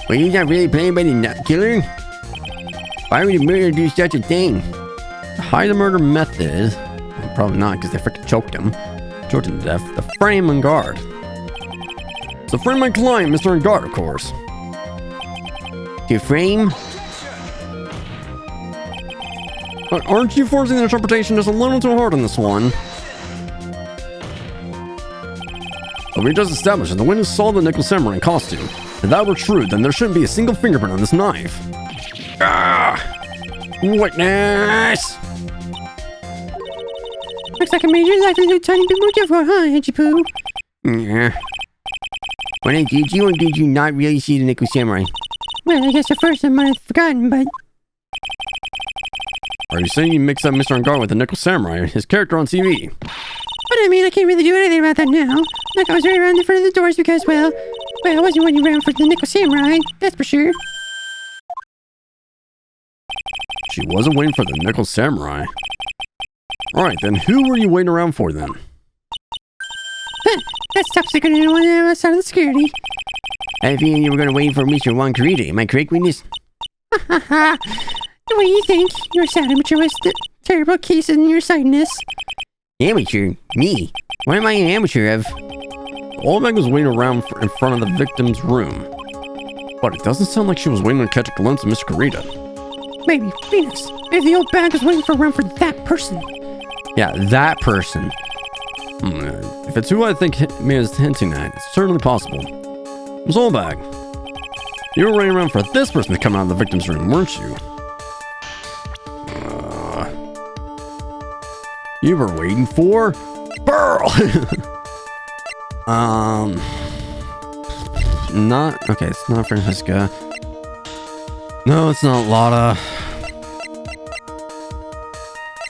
Well, you're not really playing by the killer? Why would the murderer do such a thing? To hide the murder method, well, probably not because they freaking choked him to death, the frame and guard. So frame my client, Mr. Guard, of course. To frame? Aren't you forcing the interpretation just a little too hard on this one? But we just established that the witness saw the nickel samurai costume. If that were true, then there shouldn't be a single fingerprint on this knife. Witness! Looks like I made your life a little tiny bit more difficult, huh, Edgy Poo? Yeah. Well, then, did you or did you not really see the nickel samurai? Well, I guess at first I might have forgotten, but... Are you saying you mixed up Mr. Guard with the nickel samurai, his character on TV? But I mean, I can't really do anything about that now. Like I was right around in front of the doors because, well, I wasn't waiting around for the Nickel Samurai, that's for sure. She wasn't waiting for the Nickel Samurai. Alright, then who were you waiting around for then? That's top secret and one outside of the security. I feel you were going to wait for Mr. Juan Carita. Am I correct, witness? Ha ha ha. The way you think, you're a sad amateur with the terrible case of nearsightedness. Amateur? Me? What am I an amateur of? Old Meg was waiting around in front of the victim's room. But it doesn't sound like she was waiting to catch a glimpse of Miss Carita. Maybe Phoenix. Maybe the old bag was waiting around for that person. Yeah, that person. If it's who I think Mia's hinting at, it's certainly possible. Miss Oldbag, you were waiting around for this person to come out of the victim's room, weren't you? You were waiting for Pearl. Not okay. It's not Francisca. No, it's not Lotta.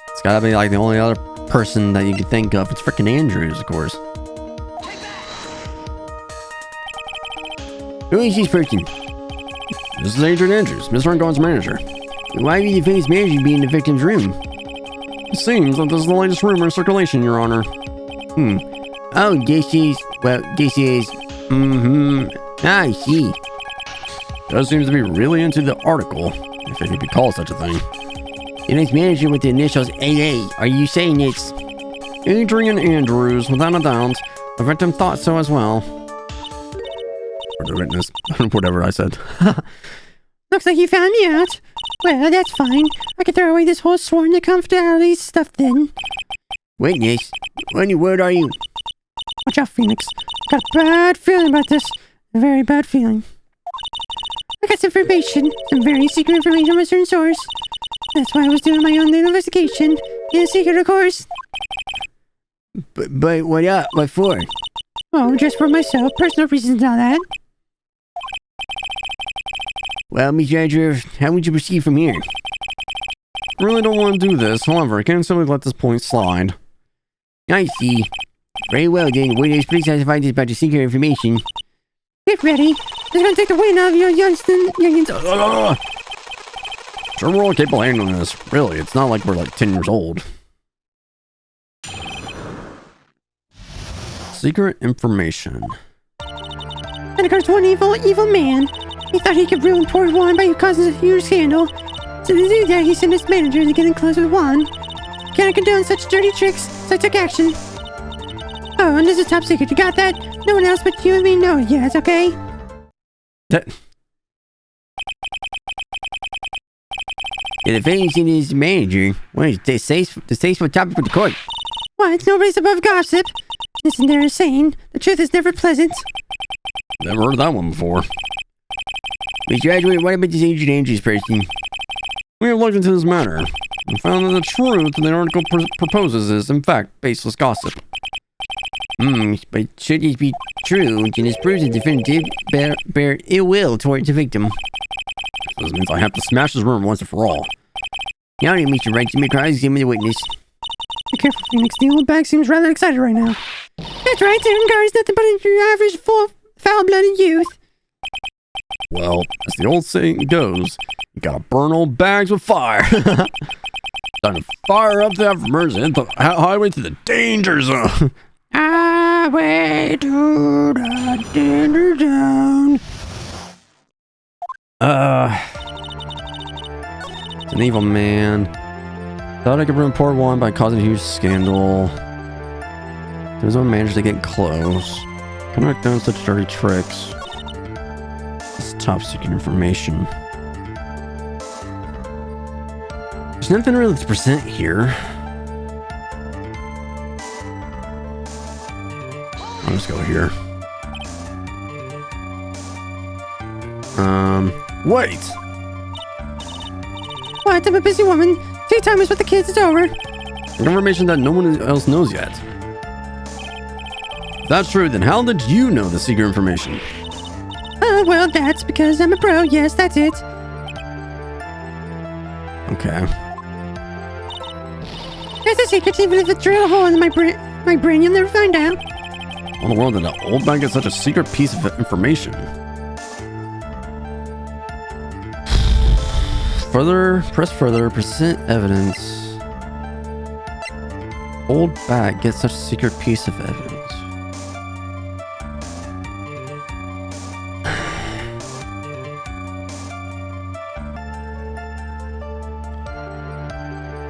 It's gotta be like the only other person that you can think of. It's freaking Andrews, of course. Who is this person? This is Adrian Andrews, Mr. Ungone's manager. Why would the Phoenix manager be in the victim's room? It seems that this is the latest rumor in circulation, Your Honor. Oh, this is... I see. Does seems to be really into the article, if it could be called such a thing. The next manager with the initials AA. Are you saying it's... Adrian Andrews, without a doubt. The victim thought so as well. Or the witness. Whatever I said. Looks like you found me out. Well, that's fine. I can throw away this whole sworn to confidentiality stuff then. Witness? What in the world are you? Watch out, Phoenix. Got a bad feeling about this. A very bad feeling. I got some information. Some very secret information from a certain source. That's why I was doing my own little investigation. In secret, of course. But what up? What for? Oh, just for myself. Personal reasons and all that. Well, Mr. Andrew, how would you proceed from here? I really don't want to do this. However, I can't simply let this point slide. I see. Very well then. Witness, please testify this about the secret information. Get ready. It's gonna take the wind out of your youngins. Sure, we're all capable of handling this. Really, it's not like we're like 10 years old. Secret information. And of course, one evil man. He thought he could ruin poor Juan by causing a huge scandal. So to do that, he sent his manager to get in close with Juan. Can't condone such dirty tricks, so I took action. Oh, and this is top secret. You got that? No one else but you and me know it yet, okay? That... The defendant is his manager. What is this distasteful topic for the court? What? Nobody's above gossip. Listen, they're saying the truth is never pleasant. Never heard of that one before. Mr. Edward, what about this Adrian Andrews person? We have looked into this matter and found that the truth the article proposes is, in fact, baseless gossip. But should this be true, then this proves the defendant did bear ill will towards the victim. This means I have to smash this room once and for all. Now then, Mr. Wright, to make cross-examine the witness. Be careful, Phoenix. The old bag seems rather excited right now. That's right, Aaron is nothing but your average foul-blooded youth. Well, as the old saying goes, you gotta burn old bags with fire. Time to fire up the affirmers and the highway to the danger zone. Highway to the danger zone. It's an evil man. Thought I could ruin poor Juan by causing a huge scandal. There was no manager to get close. Couldn't have done such dirty tricks. This is top secret information. There's nothing really to present here. I'll just go here. Wait! What? I'm a busy woman. Tea time is with the kids. It's over. Information that no one else knows yet. If that's true, then how did you know the secret information? Well, that's because I'm a pro. Yes, that's it. Okay. That's a secret. Even if it's drilled a hole in my brain, you'll never find out. in the world did an old man get such a secret piece of information? Press further, present evidence. Old bag gets such a secret piece of evidence.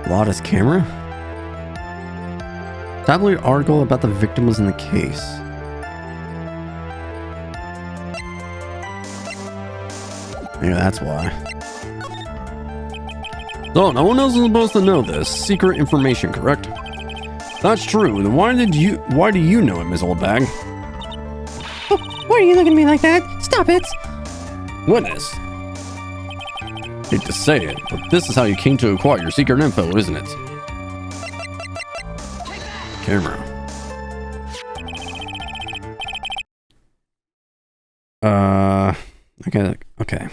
Lotta's camera? Tabloid article about the victim was in the case. Yeah, that's why. So, no one else is supposed to know this. Secret information, correct? That's true. Then why do you know it, Miss Oldbag? Oh, why are you looking at me like that? Stop it! Witness. Hate to say it, but this is how you came to acquire your secret info, isn't it? Camera. Okay.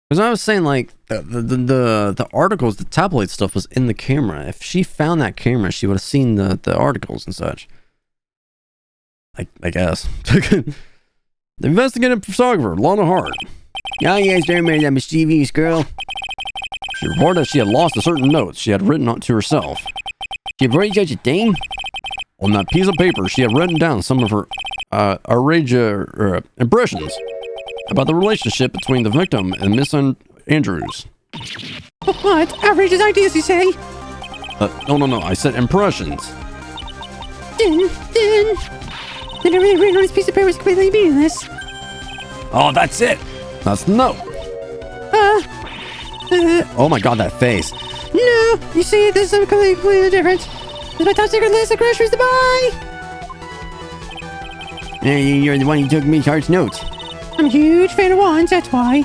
Because I was saying, like, the articles, the tabloid stuff was in the camera. If she found that camera, she would have seen the articles and such. I guess. The investigative photographer, Lana Hart. Oh, yes, I remember that mischievous girl. She reported that she had lost a certain note she had written to herself. She avoided such a thing? On that piece of paper, she had written down some of her impressions about the relationship between the victim and Miss Andrews. What? Outrageous ideas, you say? No. I said impressions. Then everything written on this piece of paper is completely meaningless. Oh, that's it. That's the note. Oh my god, that face. No, you see, this is something completely different. This is my top secret list of groceries to buy. You're the one who took Miss Hart's notes. I'm a huge fan of wands, that's why.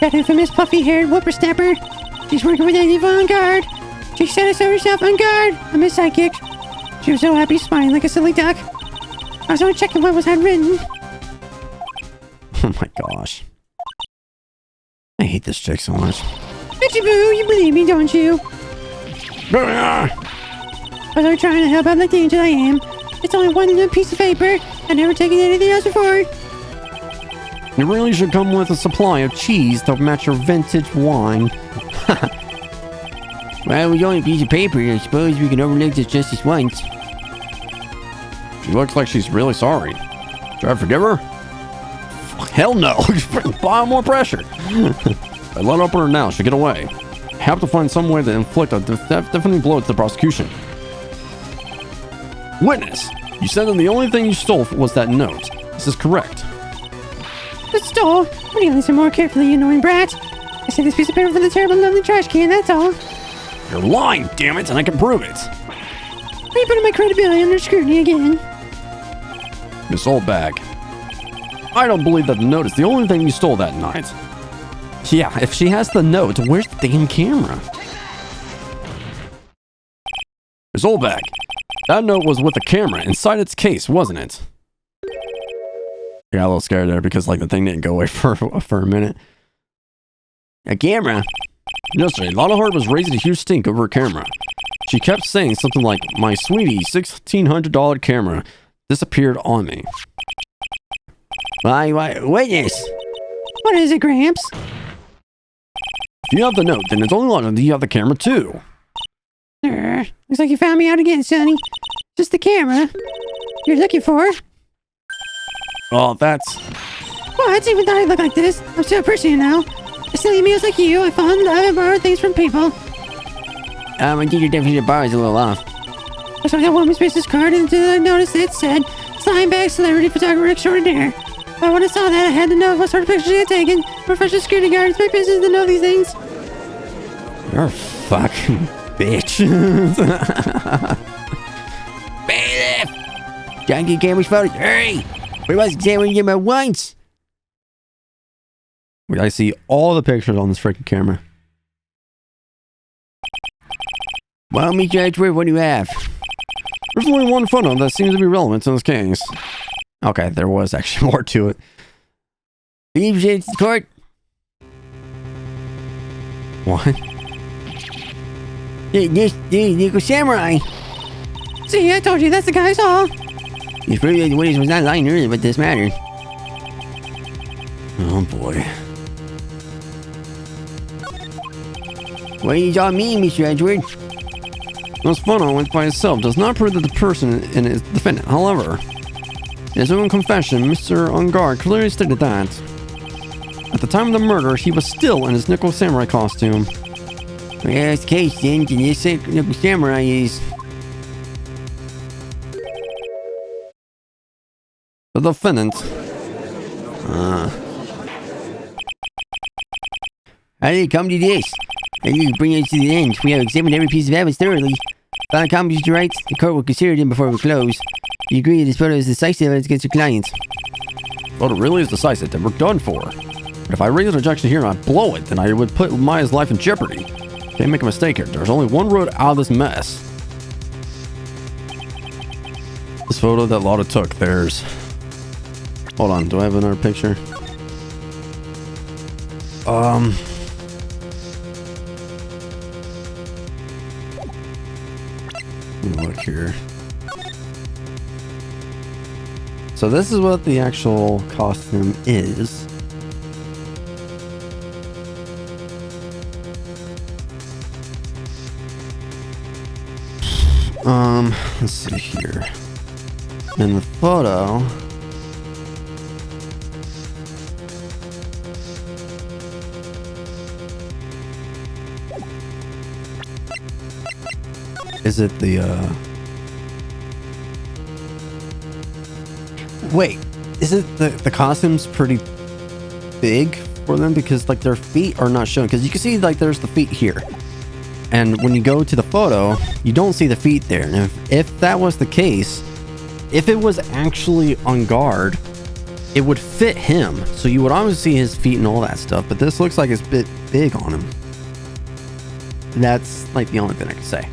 That infamous puffy-haired whippersnapper. She's working with an evil on guard. She set us herself on guard. I'm a psychic. She was so happy, smiling like a silly duck. I was only checking what was handwritten. Oh my gosh. I hate this chick so much. Bitchy Boo, you believe me, don't you? I was only trying to help out like the angel I am. It's only one little piece of paper. I've never taken anything else before. You really should come with a supply of cheese to match your vintage wine. Well, it was only a piece of paper. I suppose we can overlook this just this once. She looks like she's really sorry. Should I forgive her? Hell no. Apply more pressure. I let up her now. She'll get away. I have to find some way to inflict a definitely blow to the prosecution. Witness, you said that the only thing you stole was that note. This is correct. But stole? What do you listen more carefully, you annoying brat? I saved this piece of paper for the terrible lonely trash can, that's all. You're lying, damn it, and I can prove it. Are you putting my credibility under scrutiny again? Miss Oldbag, I don't believe that the note is the only thing you stole that night. Yeah, if she has the note, where's the damn camera? Miss Oldbag, that note was with the camera inside its case, wasn't it? I got a little scared there because like the thing didn't go away for a minute. A camera? Yesterday, Lana Hart was raising a huge stink over her camera. She kept saying something like, "My sweetie, $1,600 camera disappeared on me." Why, witness? What is it, Gramps? If you have the note, then it's only logical that you have the camera too. Looks like you found me out again, Sonny. Just the camera you're looking for. Oh, that's... What? Even though I look like this, I'm still a person, you know. I still eat meals like you. I fall in love and borrow things from people. I think your definition of bar is a little off. I saw that woman's business card until I noticed it said slime bag celebrity photographer extraordinaire. But when I saw that, I had to know what sort of pictures she had taken. Professional security guard, it's my business to know these things. You're a fucking bitch. Bailiff! John, get camera's photos. Hurry! We must examine him at once. Wait, I see all the pictures on this freaking camera. Well, me judge, what do you have? There's only one photo that seems to be relevant in this case. Okay, there was actually more to it. Leave it to court. What? This Nico Samurai. See, I told you that's the guy I saw. He's pretty like the witness was not lying earlier about this matter. Oh boy. What do you all mean, Mr. Edward? This photo by itself does not prove that the person is the defendant. However, in his own confession, Mr. Ungar clearly stated that at the time of the murder, he was still in his Nickel Samurai costume. Well, that's the case then. Then this Nickel Samurai is... The defendant. How did it come to this? I need to bring us to the end. We have examined every piece of evidence thoroughly. Found copies of rights. The court will consider them before we close. You agree that this photo is decisive evidence against your client? Photo really is decisive, then we're done for. But if I raise an objection here and I blow it, then I would put Maya's life in jeopardy. Can't make a mistake here. There's only one road out of this mess. This photo that Lotta took, there's... Hold on, do I have another picture? Let me look here. So this is what the actual costume is. Let's see here. In the photo, is it the wait, is it the costume's pretty big for them because like their feet are not shown, because you can see like there's the feet here, and when you go to the photo you don't see the feet there. And if that was the case, if it was actually on guard, it would fit him, so you would obviously see his feet and all that stuff, but this looks like it's a bit big on him. That's like the only thing I can say.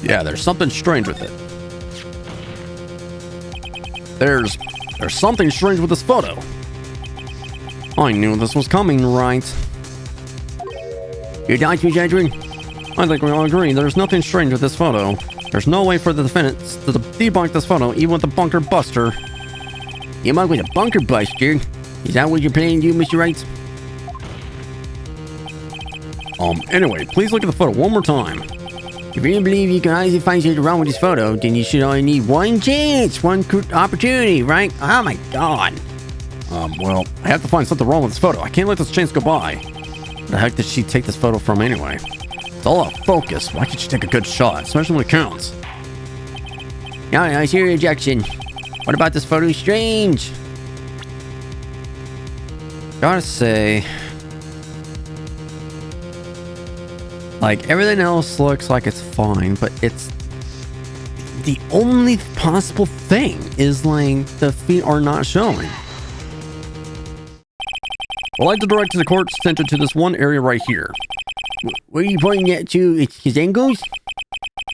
Yeah, there's something strange with it. There's something strange with this photo. I knew this was coming, right? Your thoughts, Mr. Edward? I think we all agree there's nothing strange with this photo. There's no way for the defendants to debunk this photo, even with the bunker buster. You mug with a bunker buster? Is that what you're planning to do, Mr. Wright? Anyway, please look at the photo one more time. If you really believe you can honestly find something wrong with this photo, then you should only need one chance, one opportunity, right? Oh my god. Well, I have to find something wrong with this photo. I can't let this chance go by. Where the heck did she take this photo from anyway? It's all about focus. Why can't you take a good shot, especially when it counts? No, I see your objection. What about this photo strange? Gotta say, like, everything else looks like it's fine, but it's the only possible thing is like the feet are not showing. I'd like to direct the court's attention to this one area right here. What are you pointing at to? It's his ankles?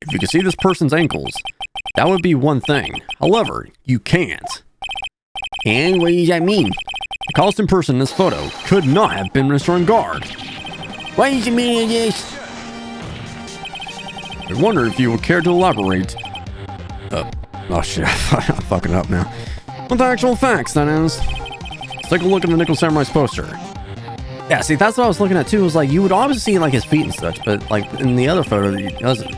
If you can see this person's ankles, that would be one thing. However, you can't. And what does that mean? The costume person in this photo could not have been Mr. On guard. What is the meaning of this? I wonder if you would care to elaborate. Oh shit, I'm fucking up now. With the actual facts, that is. Let's take a look at the Nickel Samurai's poster. Yeah, see, that's what I was looking at too. Was like, you would obviously see like his feet and such, but like in the other photo, he doesn't.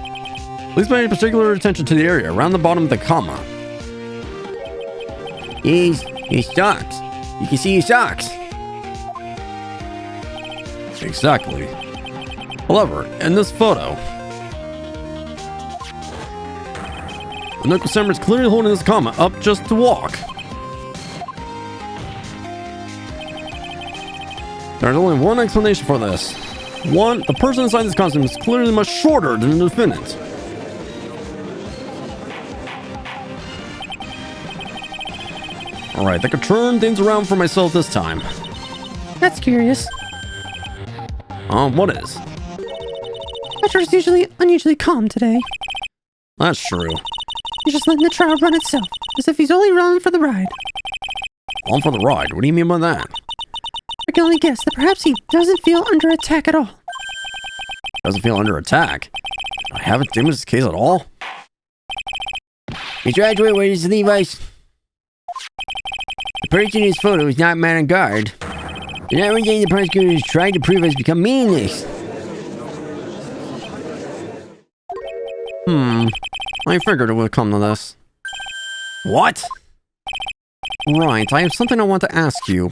Please pay particular attention to the area around the bottom of the comma. His socks. You can see his socks. Exactly. However, in this photo, the Nickel Samurai is clearly holding this comma up just to walk. There's only one explanation for this. One, the person inside this costume is clearly much shorter than the defendant. Alright, I could turn things around for myself this time. That's curious. What is? Butcher's unusually calm today. That's true. He's just letting the trial run itself, as if he's only rolling for the ride. On for the ride? What do you mean by that? I can only guess that perhaps he doesn't feel under attack at all. Doesn't feel under attack? I haven't damaged his case at all? Mr. Edgeworth, where does it leave us? The person in this photo is not man on guard. The not regain the prosecutor is trying to prove us become meaningless. I figured it would come to this. What? Right, I have something I want to ask you.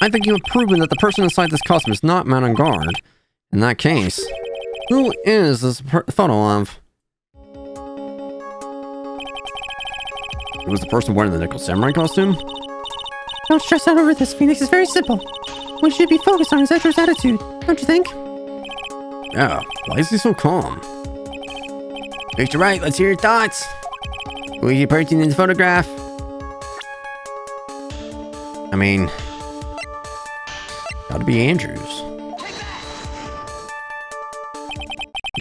I think you have proven that the person inside this costume is not man on guard. In that case, who is this photo of? It was the person wearing the Nickel Samurai costume? Don't stress out over this, Phoenix. It's very simple. We should be focused on his Edgeworth's attitude, don't you think? Yeah, why is he so calm? Mr. Wright, let's hear your thoughts. Who is the person in the photograph? I mean, gotta be Andrews.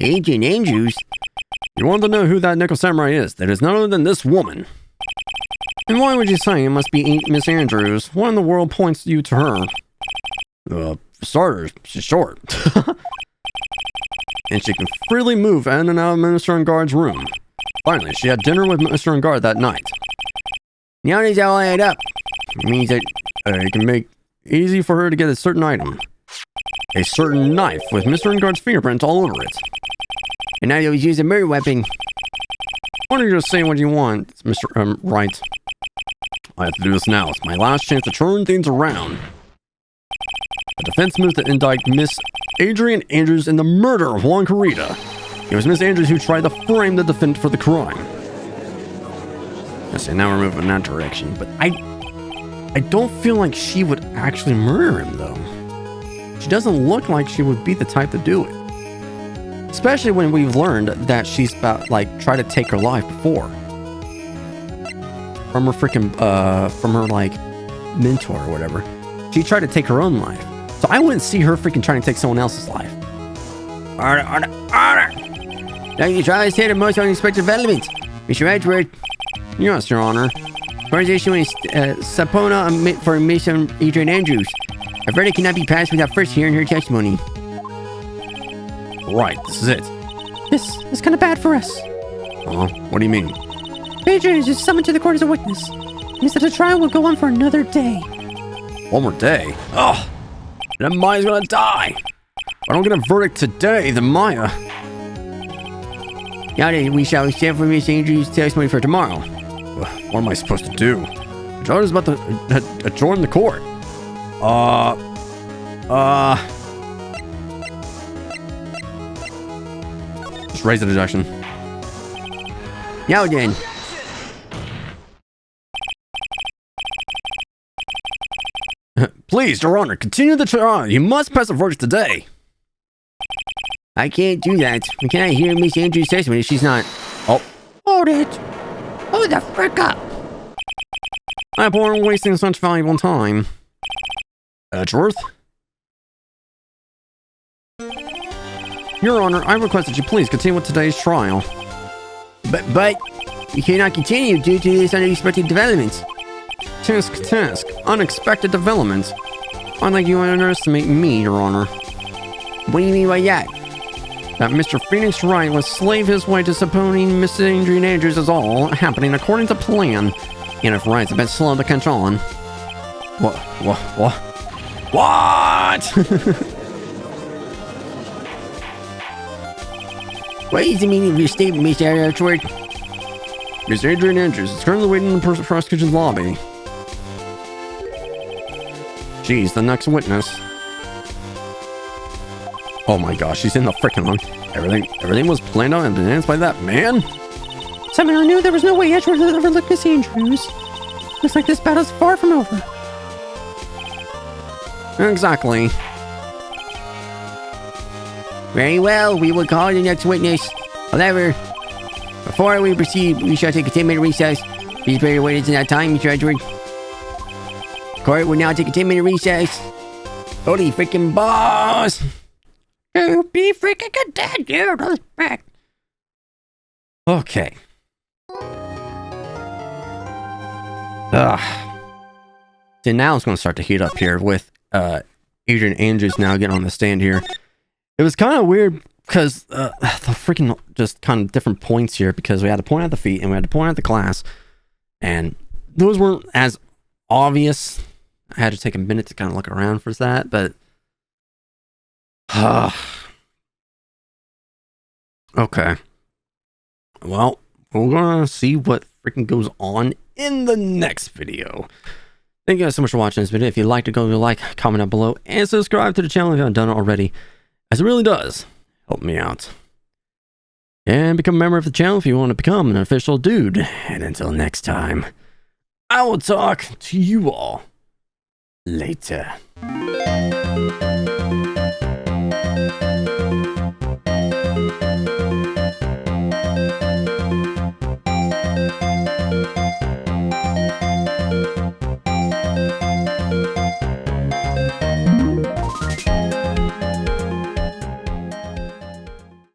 Agent Andrews? You want to know who that Nickel Samurai is? That is none other than this woman. And why would you say it must be Miss Andrews? What in the world points you to her? For starters, she's short. And she can freely move in and out of Minister on Guard's room. Finally, she had dinner with Minister on Guard that night. Now does that all add up? It means that it can make easy for her to get a certain item. A certain knife with Mr. on Guard's fingerprints all over it. And now they always use a murder weapon. Why don't you just say what you want, Mr. Wright? I have to do this now. It's my last chance to turn things around. The defense moves to indict Miss Adrian Andrews in the murder of Juan Corrida. It was Miss Andrews who tried to frame the defendant for the crime. I say now we're moving in that direction, but I don't feel like she would actually murder him, though. She doesn't look like she would be the type to do it. Especially when we've learned that she's about, like, tried to take her life before. From her freaking, from her, like, mentor or whatever. She tried to take her own life. So I wouldn't see her freaking trying to take someone else's life. Order! Now you try to say the most unexpected development. Mr. Edgeworth. Yes, Your Honor. Court is issuing subpoena for Miss Adrian Andrews. A verdict cannot be passed without first hearing her testimony. Right, this is it. This is kind of bad for us. What do you mean? Adrian is just summoned to the court as a witness. Means that the trial will go on for another day. One more day? Ugh! Then Maya's gonna die! If I don't get a verdict today, then Maya... Now then, we shall stand for Miss Andrews' testimony for tomorrow. What am I supposed to do? The judge is about to join the court. Just raise the objection. Now then. Please, Your Honor, continue the trial. You must pass a verdict today. I can't do that. We cannot hear Miss Andrews' testimony if she's not. Oh. Hold it. Hold the frick up. I abhor wasting such valuable time. Edgeworth? Your Honor, I request that you please continue with today's trial. But, we cannot continue due to this unexpected developments. Tisk. Unexpected developments. I think you underestimate me, Your Honor. What do you mean by that? That Mr. Phoenix Wright was slave his way to subpoenaing Miss Adrian Andrews is all happening according to plan. And if Wright's a bit slow to catch on. What? What is the meaning of your statement, Mr. Edgeworth? Miss Adrian Andrews is currently waiting in the prosecution's lobby. She's the next witness. Oh my gosh, she's in the freaking room. Everything was planned out and announced by that man? Somehow I knew there was no way Edgeworth would overlook Miss Andrews. Looks like this battle's far from over. Exactly. Very well, we will call the next witness. However, before we proceed, we shall take a 10-minute recess. Please bear your witness in that time, Mr. Edgeworth. Court will now take a 10-minute recess. Holy freaking balls! To be freaking continued. Respect. Okay. So now it's going to start to heat up here with Adrian Andrews now getting on the stand here. It was kind of weird because the freaking just kind of different points here, because we had to point out the feet and we had to point out the class, and those weren't as obvious. I had to take a minute to kind of look around for that, but okay. Well, we're gonna see what freaking goes on in the next video. Thank you guys so much for watching this video. If you'd like to go leave a like, comment down below, and subscribe to the channel if you haven't done it already, as it really does help me out. And become a member of the channel if you want to become an official dude. And until next time, I will talk to you all later.